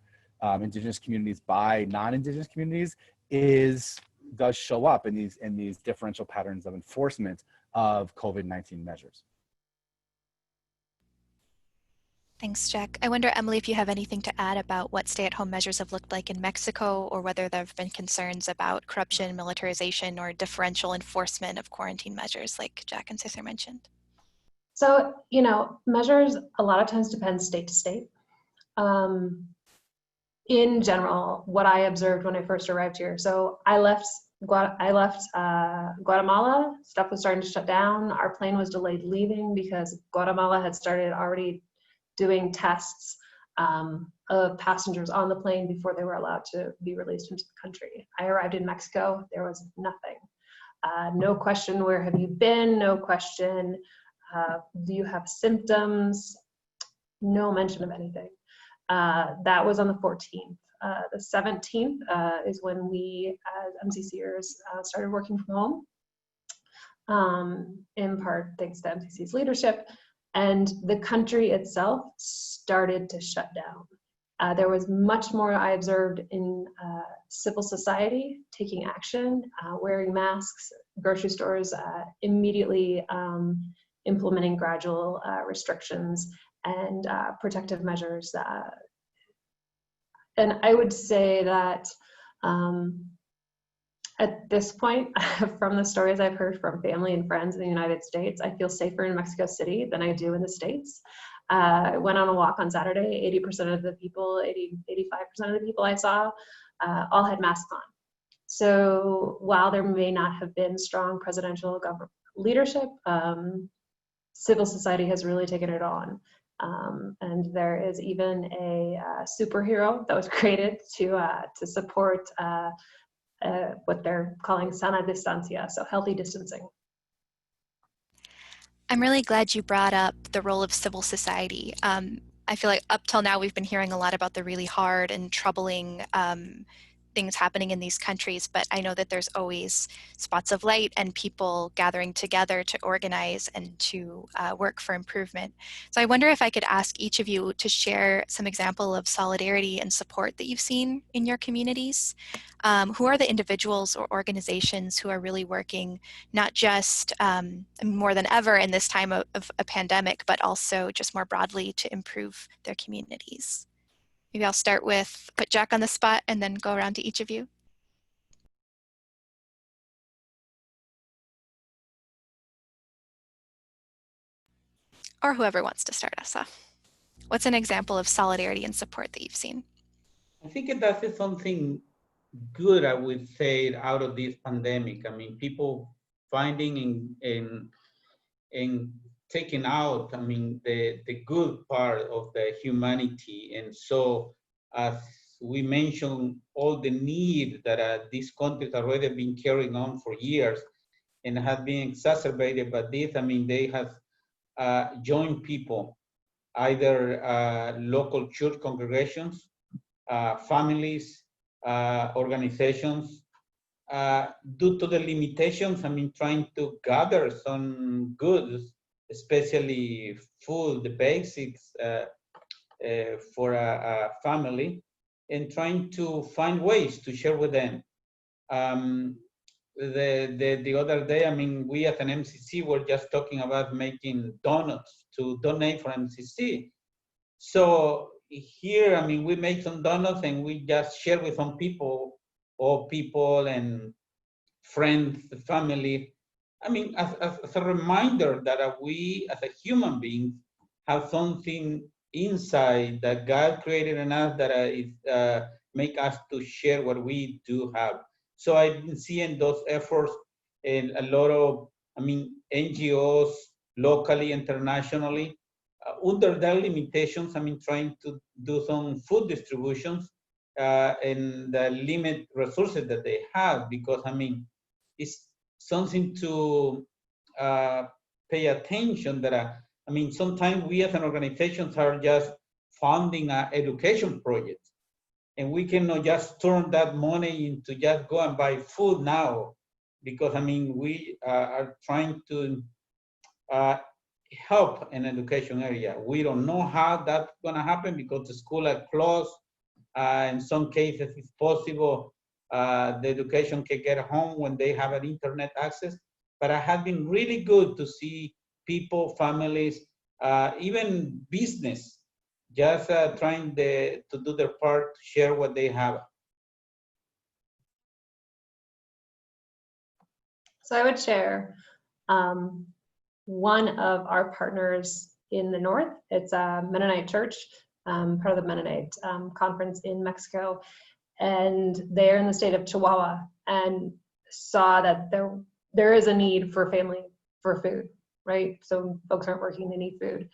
indigenous communities by non-indigenous communities is does show up in these differential patterns of enforcement of COVID-19 measures. Thanks, Jack. I wonder, Emily, if you have anything to add about what stay-at-home measures have looked like in Mexico, or whether there have been concerns about corruption, militarization, or differential enforcement of quarantine measures, like Jack and Cesar mentioned. So, you know, measures a lot of times depend state to state. In general, what I observed when I first arrived here, so I left Guatemala, stuff was starting to shut down. Our plane was delayed leaving because Guatemala had started already doing tests of passengers on the plane before they were allowed to be released into the country. I arrived in Mexico, there was nothing. No question, where have you been? No question, do you have symptoms? No mention of anything. That was on the 14th. The 17th is when we, as MCCers, started working from home, in part thanks to MCC's leadership, and the country itself started to shut down. There was much more I observed in civil society taking action, wearing masks, grocery stores immediately implementing gradual restrictions and protective measures. And I would say that at this point, from the stories I've heard from family and friends in the United States, I feel safer in Mexico City than I do in the States. I went on a walk on Saturday, 80% of the people, 85% of the people I saw all had masks on. So while there may not have been strong presidential government leadership, civil society has really taken it on. And there is even a superhero that was created to support what they're calling sana distancia, so healthy distancing. I'm really glad you brought up the role of civil society. I feel like up till now we've been hearing a lot about the really hard and troubling things happening in these countries, but I know that there's always spots of light and people gathering together to organize and to work for improvement. So I wonder if I could ask each of you to share some example of solidarity and support that you've seen in your communities. Who are the individuals or organizations who are really working not just more than ever in this time of a pandemic, but also just more broadly to improve their communities? Maybe I'll start with, put Jack on the spot and then go around to each of you. Or whoever wants to start us off. What's an example of solidarity and support that you've seen? I think that is something good, I would say, out of this pandemic. I mean, people finding and taking out, I mean, the good part of the humanity. And so, as we mentioned, all the need that these countries already been carrying on for years and have been exacerbated by this. I mean, they have joined people, either local church congregations, families, organizations, due to the limitations, I mean, trying to gather some goods, especially food, the basics for a family, and trying to find ways to share with them. The other day, I mean, we as an MCC were just talking about making donuts to donate for MCC. So here, I mean, we make some donuts and we just share with some people, or people and friends, family. I mean, as a reminder that we as a human being have something inside that God created in us that make us to share what we do have. So I've been seeing those efforts in a lot of, I mean, NGOs, locally, internationally, under their limitations, I mean, trying to do some food distributions and the limit resources that they have, because, I mean, it's something to pay attention that, I mean, sometimes we as an organization are just funding an education project, and we cannot just turn that money into just go and buy food now, because, I mean, we are trying to help in education area. We don't know how that's gonna happen because the school are closed. In some cases, it's possible the education can get home when they have an internet access. But it has been really good to see people, families, even business, just trying to do their part, share what they have. So I would share one of our partners in the north. It's a Mennonite church, part of the Mennonite conference in Mexico. And they're in the state of Chihuahua and saw that there is a need for food, right? So folks aren't working, they need food.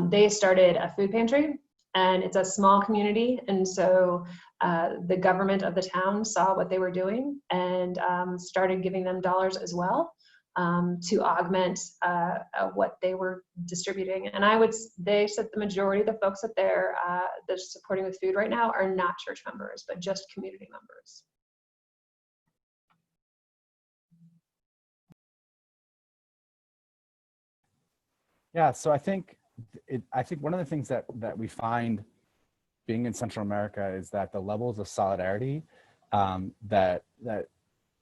They started a food pantry, and it's a small community. And so the government of the town saw what they were doing and started giving them dollars as well to augment what they were distributing. And they said the majority of the folks that they're supporting with food right now are not church members, but just community members. Yeah, so I think one of the things that we find being in Central America is that the levels of solidarity that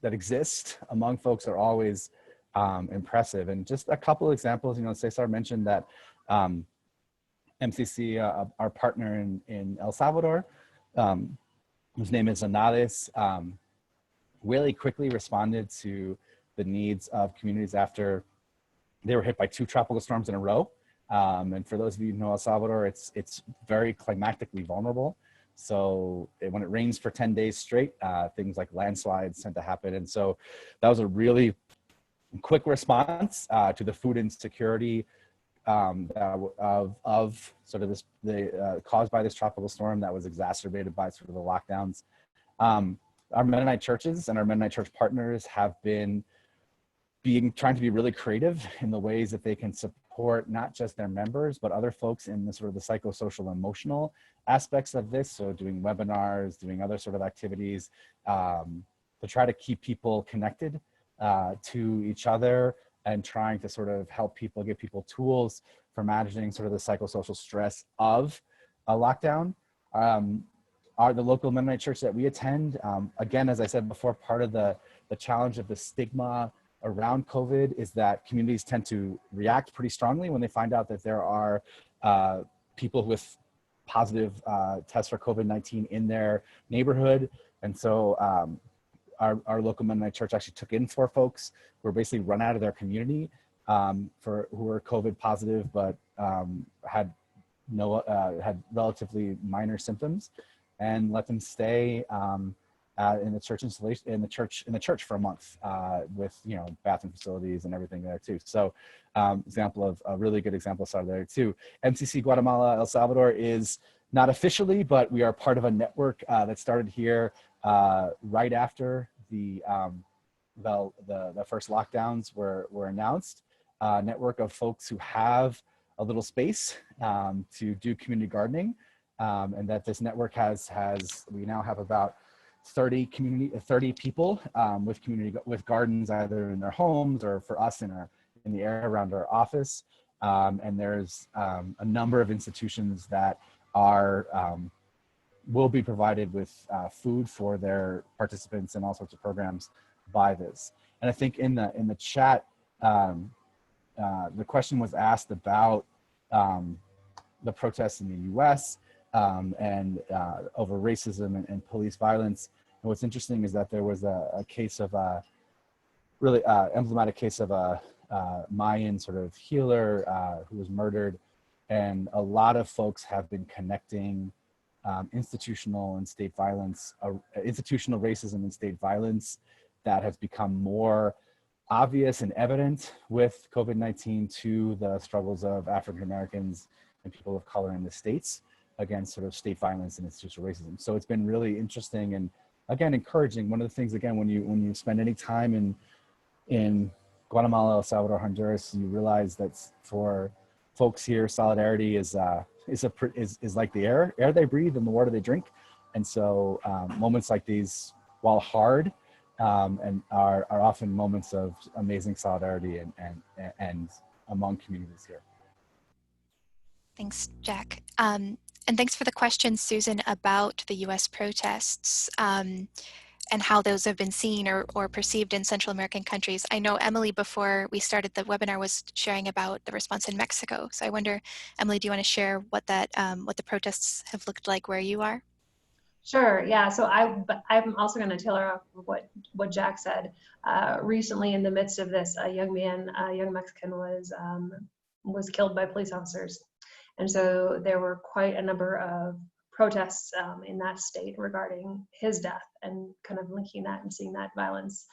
exist among folks are always impressive. And just a couple of examples, Cesar mentioned that MCC, our partner in El Salvador, whose name is Anades, really quickly responded to the needs of communities after they were hit by 2 tropical storms in a row. And for those of you who know El Salvador, it's very climatically vulnerable. So when it rains for 10 days straight, things like landslides tend to happen. And so that was a really quick response to the food insecurity of sort of caused by this tropical storm that was exacerbated by sort of the lockdowns. Our Mennonite churches and our Mennonite church partners have been trying to be really creative in the ways that they can support not just their members, but other folks in the sort of the psychosocial emotional aspects of this. So doing webinars, doing other sort of activities to try to keep people connected to each other and trying to sort of help people, give people tools for managing sort of the psychosocial stress of a lockdown. The local Mennonite church that we attend, again, as I said before, part of the challenge of the stigma around COVID is that communities tend to react pretty strongly when they find out that there are people with positive tests for COVID-19 in their neighborhood. And so our local Mennonite church actually took in 4 folks who were basically run out of their community who were COVID positive, but had relatively minor symptoms, and let them stay in the church installation in the church for a month with bathroom facilities and everything there too. So example of a really good example of solidarity too. MCC Guatemala El Salvador is not officially, but we are part of a network that started here right after the first lockdowns were announced. Network of folks who have a little space to do community gardening, and that this network we now have about 30 people with gardens either in their homes or for us in the area around our office. And there's a number of institutions that will be provided with food for their participants and all sorts of programs by this. And I think in the chat, the question was asked about the protests in the US and over racism and police violence. And what's interesting is that there was a case of a really emblematic case of a Mayan sort of healer who was murdered. And a lot of folks have been connecting institutional and state violence, institutional racism and state violence that has become more obvious and evident with COVID-19 to the struggles of African Americans and people of color in the States against sort of state violence and institutional racism. So it's been really interesting and again, encouraging. One of the things, again, when you spend any time in Guatemala, El Salvador, Honduras, you realize that for folks here, solidarity is like the air they breathe and the water they drink. And so moments like these, while hard, and are often moments of amazing solidarity and among communities here. Thanks, Jack. And thanks for the question, Susan, about the US protests. and how those have been seen or perceived in Central American countries. I know Emily, before we started the webinar, was sharing about the response in Mexico. So I wonder, Emily, do you want to share what what the protests have looked like where you are? Sure. Yeah. So I'm also going to tailor off what Jack said. Recently, in the midst of this, a young Mexican was killed by police officers, and so there were quite a number of protests in that state regarding his death, and kind of linking that and seeing that violence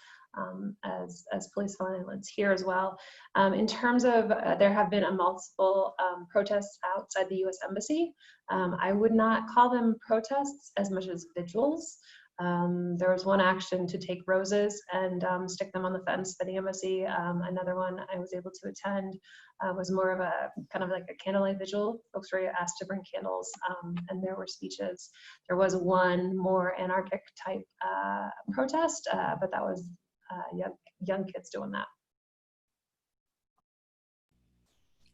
as police violence here as well. In terms of, there have been multiple protests outside the U.S. Embassy. I would not call them protests as much as vigils. There was one action to take roses and stick them on the fence by the embassy. Another one I was able to attend was more of a kind of like a candlelight vigil. Folks were asked to bring candles, and there were speeches. There was one more anarchic type protest, but that was young kids doing that.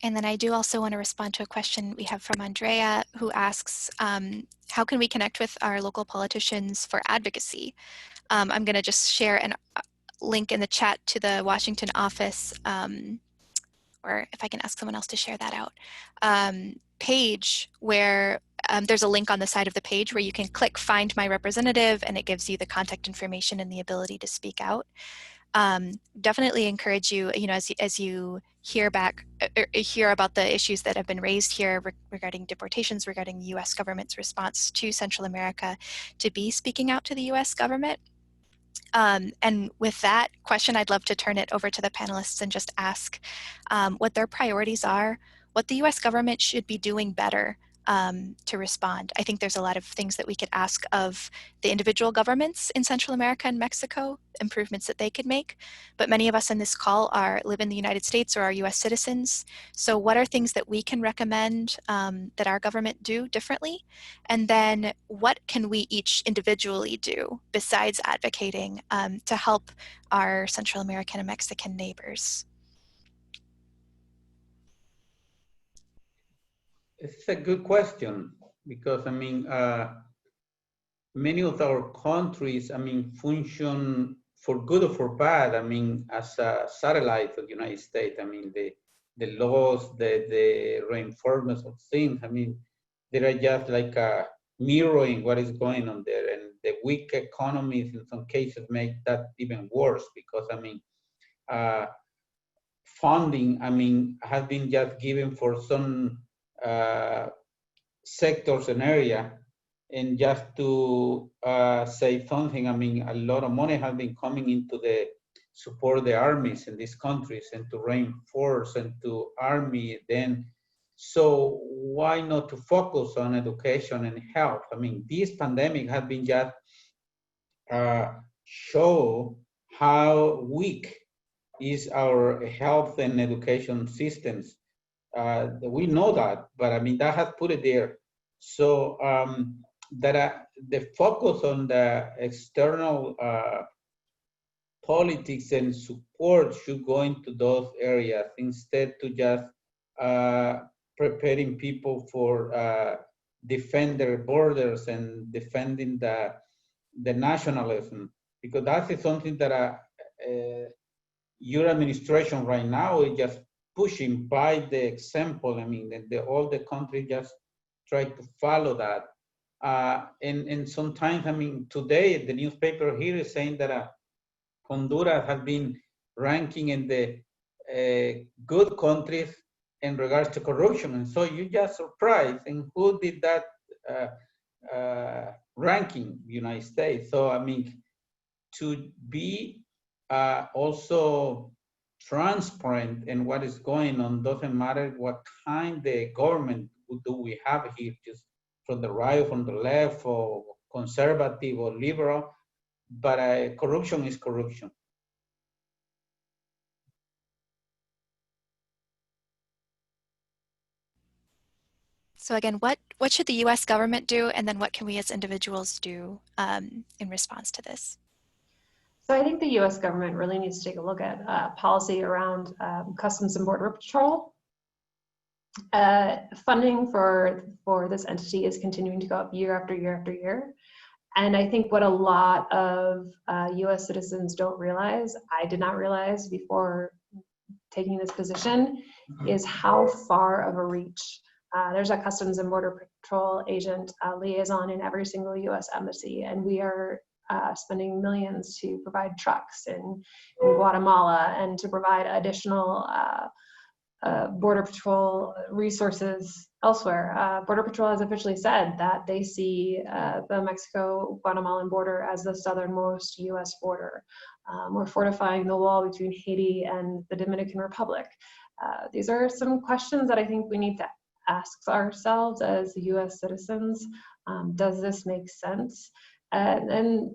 And then I do also want to respond to a question we have from Andrea, who asks, how can we connect with our local politicians for advocacy? I'm going to just share a link in the chat to the Washington office, or if I can ask someone else to share that out, page where there's a link on the side of the page where you can click Find My Representative, and it gives you the contact information and the ability to speak out. Definitely encourage you, as you hear about the issues that have been raised here regarding deportations, regarding the U.S. government's response to Central America, to be speaking out to the U.S. government. And with that question, I'd love to turn it over to the panelists and just ask what their priorities are, what the U.S. government should be doing better to respond. I think there's a lot of things that we could ask of the individual governments in Central America and Mexico, improvements that they could make. But many of us in this call live in the United States or are US citizens. So what are things that we can recommend that our government do differently? And then what can we each individually do besides advocating to help our Central American and Mexican neighbors? It's a good question, because many of our countries, function for good or for bad, as a satellite of the United States. The laws, the reinforcement of things, they are just like mirroring what is going on there. And the weak economies in some cases make that even worse, because funding, has been just given for some sectors and area, and just to say something, a lot of money has been coming into the support the armies in these countries and to reinforce and to army then. So why not to focus on education and health? This pandemic has been just show how weak is our health and education systems. We know that, but that has put it there. So that the focus on the external politics and support should go into those areas, instead to just preparing people for defend their borders and defending the nationalism, because that is something that your administration right now is just pushing by the example. All the countries just try to follow that. And sometimes, today the newspaper here is saying that Honduras has been ranking in the good countries in regards to corruption. And so you just surprised, and who did that ranking? United States. So, to be also transparent in what is going on, doesn't matter what kind of government do we have here, just from the right or from the left, or conservative or liberal, but corruption is corruption. So again, what should the U.S. government do, and then what can we as individuals do in response to this? So I think the U.S. government really needs to take a look at policy around Customs and Border Patrol. Funding for this entity is continuing to go up year after year after year. And I think what a lot of US citizens don't realize, I did not realize before taking this position, is how far of a reach. There's a Customs and Border Patrol agent liaison in every single US embassy, and we are spending millions to provide trucks in Guatemala and to provide additional Border Patrol resources elsewhere. Border Patrol has officially said that they see the Mexico-Guatemalan border as the southernmost US border. We're fortifying the wall between Haiti and the Dominican Republic. These are some questions that I think we need to ask ourselves as US citizens. Does this make sense? And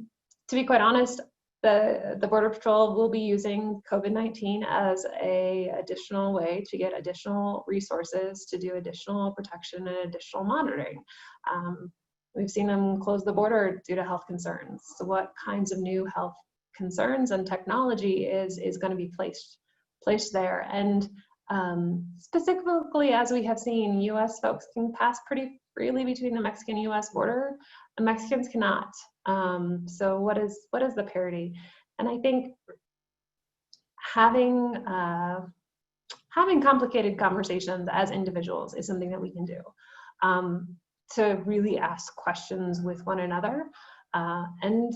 to be quite honest, the Border Patrol will be using COVID-19 as an additional way to get additional resources to do additional protection and additional monitoring. We've seen them close the border due to health concerns. So what kinds of new health concerns and technology is going to be placed there? And specifically, as we have seen, US folks can pass pretty freely between the Mexican-US border, and Mexicans cannot. So what is the parity? And I think having complicated conversations as individuals is something that we can do, to really ask questions with one another, and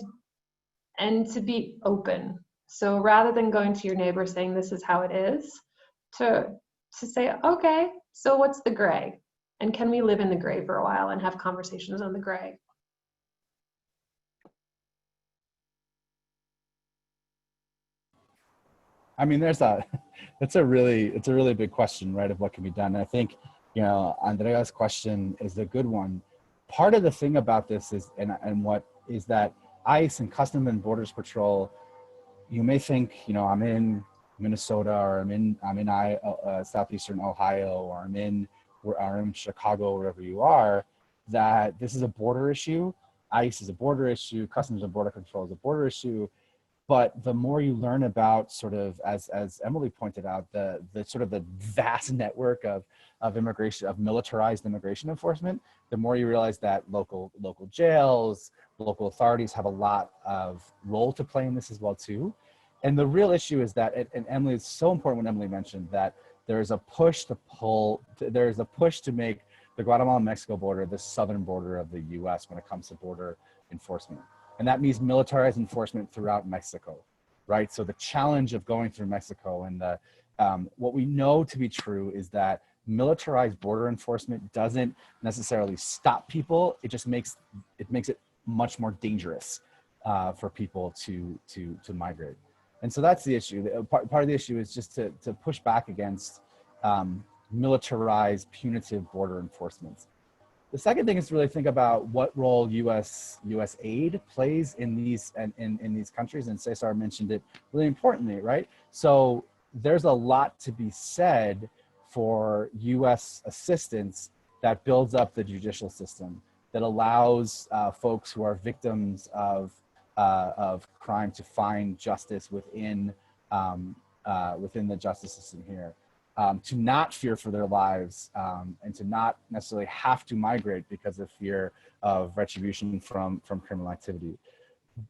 to be open. So rather than going to your neighbor saying this is how it is, to say, okay, so what's the gray? And can we live in the gray for a while and have conversations on the gray? I mean, it's a really big question, right, of what can be done. And I think, Andrea's question is a good one. Part of the thing about this is, and what is that ICE and Customs and Borders Patrol, you may think, I'm in Minnesota, or I'm in southeastern Ohio, or I'm in Chicago, wherever you are, that this is a border issue. ICE is a border issue. Customs and Border Control is a border issue. But the more you learn about, sort of, as Emily pointed out, the sort of the vast network of immigration, of militarized immigration enforcement, the more you realize that local jails, local authorities have a lot of role to play in this as well too. And the real issue is that, and Emily, it's so important when Emily mentioned that there's a push to make the Guatemala-Mexico border the southern border of the US when it comes to border enforcement. And that means militarized enforcement throughout Mexico, right? So the challenge of going through Mexico, and what we know to be true is that militarized border enforcement doesn't necessarily stop people. It just makes it much more dangerous for people to migrate. And so that's the issue. Part of the issue is just to push back against militarized, punitive border enforcement. The second thing is to really think about what role U.S. aid plays in these countries, and Cesar mentioned it really importantly, right? So there's a lot to be said for U.S. assistance that builds up the judicial system, that allows folks who are victims of crime to find justice within the justice system here. To not fear for their lives, and to not necessarily have to migrate because of fear of retribution from criminal activity.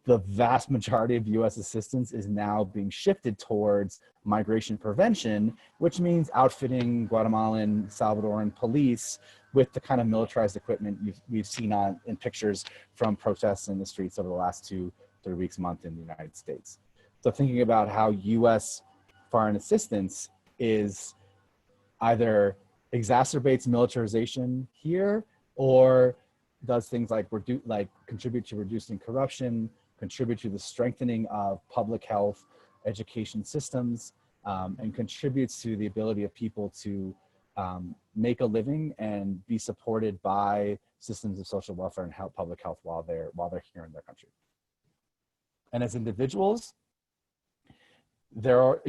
The vast majority of US assistance is now being shifted towards migration prevention, which means outfitting Guatemalan, Salvadoran police with the kind of militarized equipment we've seen in pictures from protests in the streets over the last 2-3 weeks, month in the United States. So thinking about how US foreign assistance is either exacerbates militarization here, or does things like contribute to reducing corruption, contribute to the strengthening of public health, education systems, and contributes to the ability of people to make a living and be supported by systems of social welfare and public health while they're here in their country. And as individuals, there are,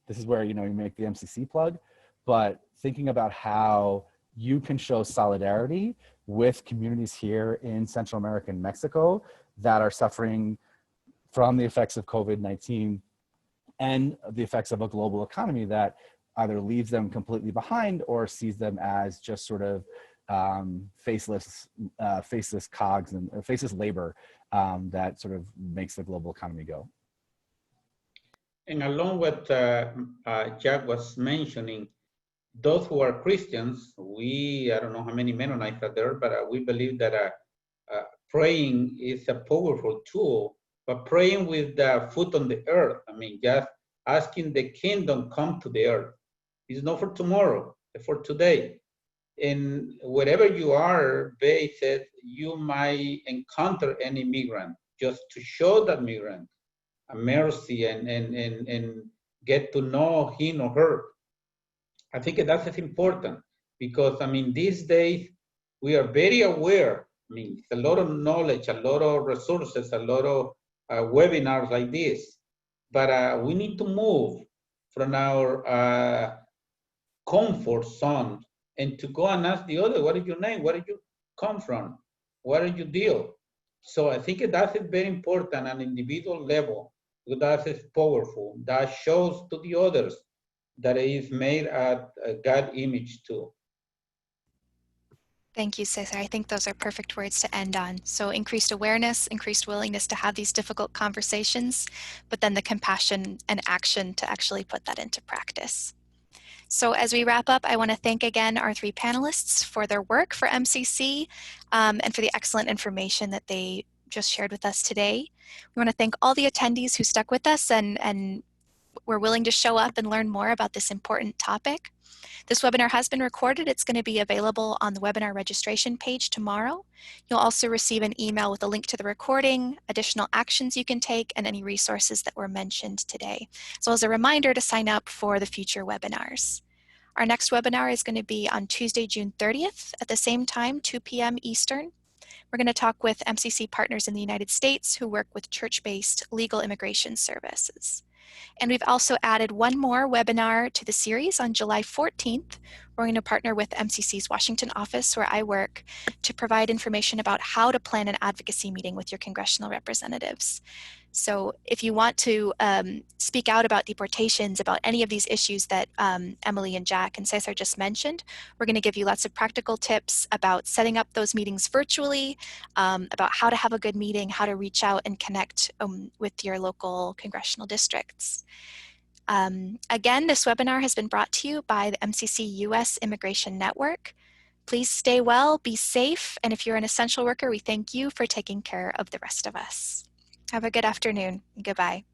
this is where, you make the MCC plug, but thinking about how you can show solidarity with communities here in Central America and Mexico that are suffering from the effects of COVID-19 and the effects of a global economy that either leaves them completely behind or sees them as just sort of faceless cogs and faceless labor that sort of makes the global economy go. And along with Jack was mentioning, those who are Christians, I don't know how many Mennonites are there, but we believe that praying is a powerful tool, but praying with the foot on the earth. I mean, just asking the kingdom come to the earth. It's not for tomorrow, it's for today. And wherever you are based, you might encounter any migrant, just to show that migrant a mercy and get to know him or her. I think that's important because, I mean, these days we are very aware. I mean, it's a lot of knowledge, a lot of resources, a lot of webinars like this, but we need to move from our comfort zone and to go and ask the other, what is your name? Where did you come from? Where did you deal? So I think that is very important on an individual level. That is powerful. That shows to the others that it is made at God image too. Thank you, Cesar. I think those are perfect words to end on. So increased awareness, increased willingness to have these difficult conversations, but then the compassion and action to actually put that into practice. So as we wrap up, I want to thank again our three panelists for their work for MCC and for the excellent information that they just shared with us today. We want to thank all the attendees who stuck with us and were willing to show up and learn more about this important topic. This webinar has been recorded. It's going to be available on the webinar registration page tomorrow. You'll also receive an email with a link to the recording, additional actions you can take, and any resources that were mentioned today, as well as a reminder to sign up for the future webinars. Our next webinar is going to be on Tuesday, June 30th at the same time, 2 p.m. Eastern. We're going to talk with MCC partners in the United States who work with church-based legal immigration services. And we've also added one more webinar to the series on July 14th. We're going to partner with MCC's Washington office where I work to provide information about how to plan an advocacy meeting with your congressional representatives. So if you want to speak out about deportations, about any of these issues that Emily and Jack and Cesar just mentioned, we're going to give you lots of practical tips about setting up those meetings virtually, about how to have a good meeting, how to reach out and connect with your local congressional districts. Again, this webinar has been brought to you by the MCC US Immigration Network. Please stay well, be safe, and if you're an essential worker, we thank you for taking care of the rest of us. Have a good afternoon. Goodbye.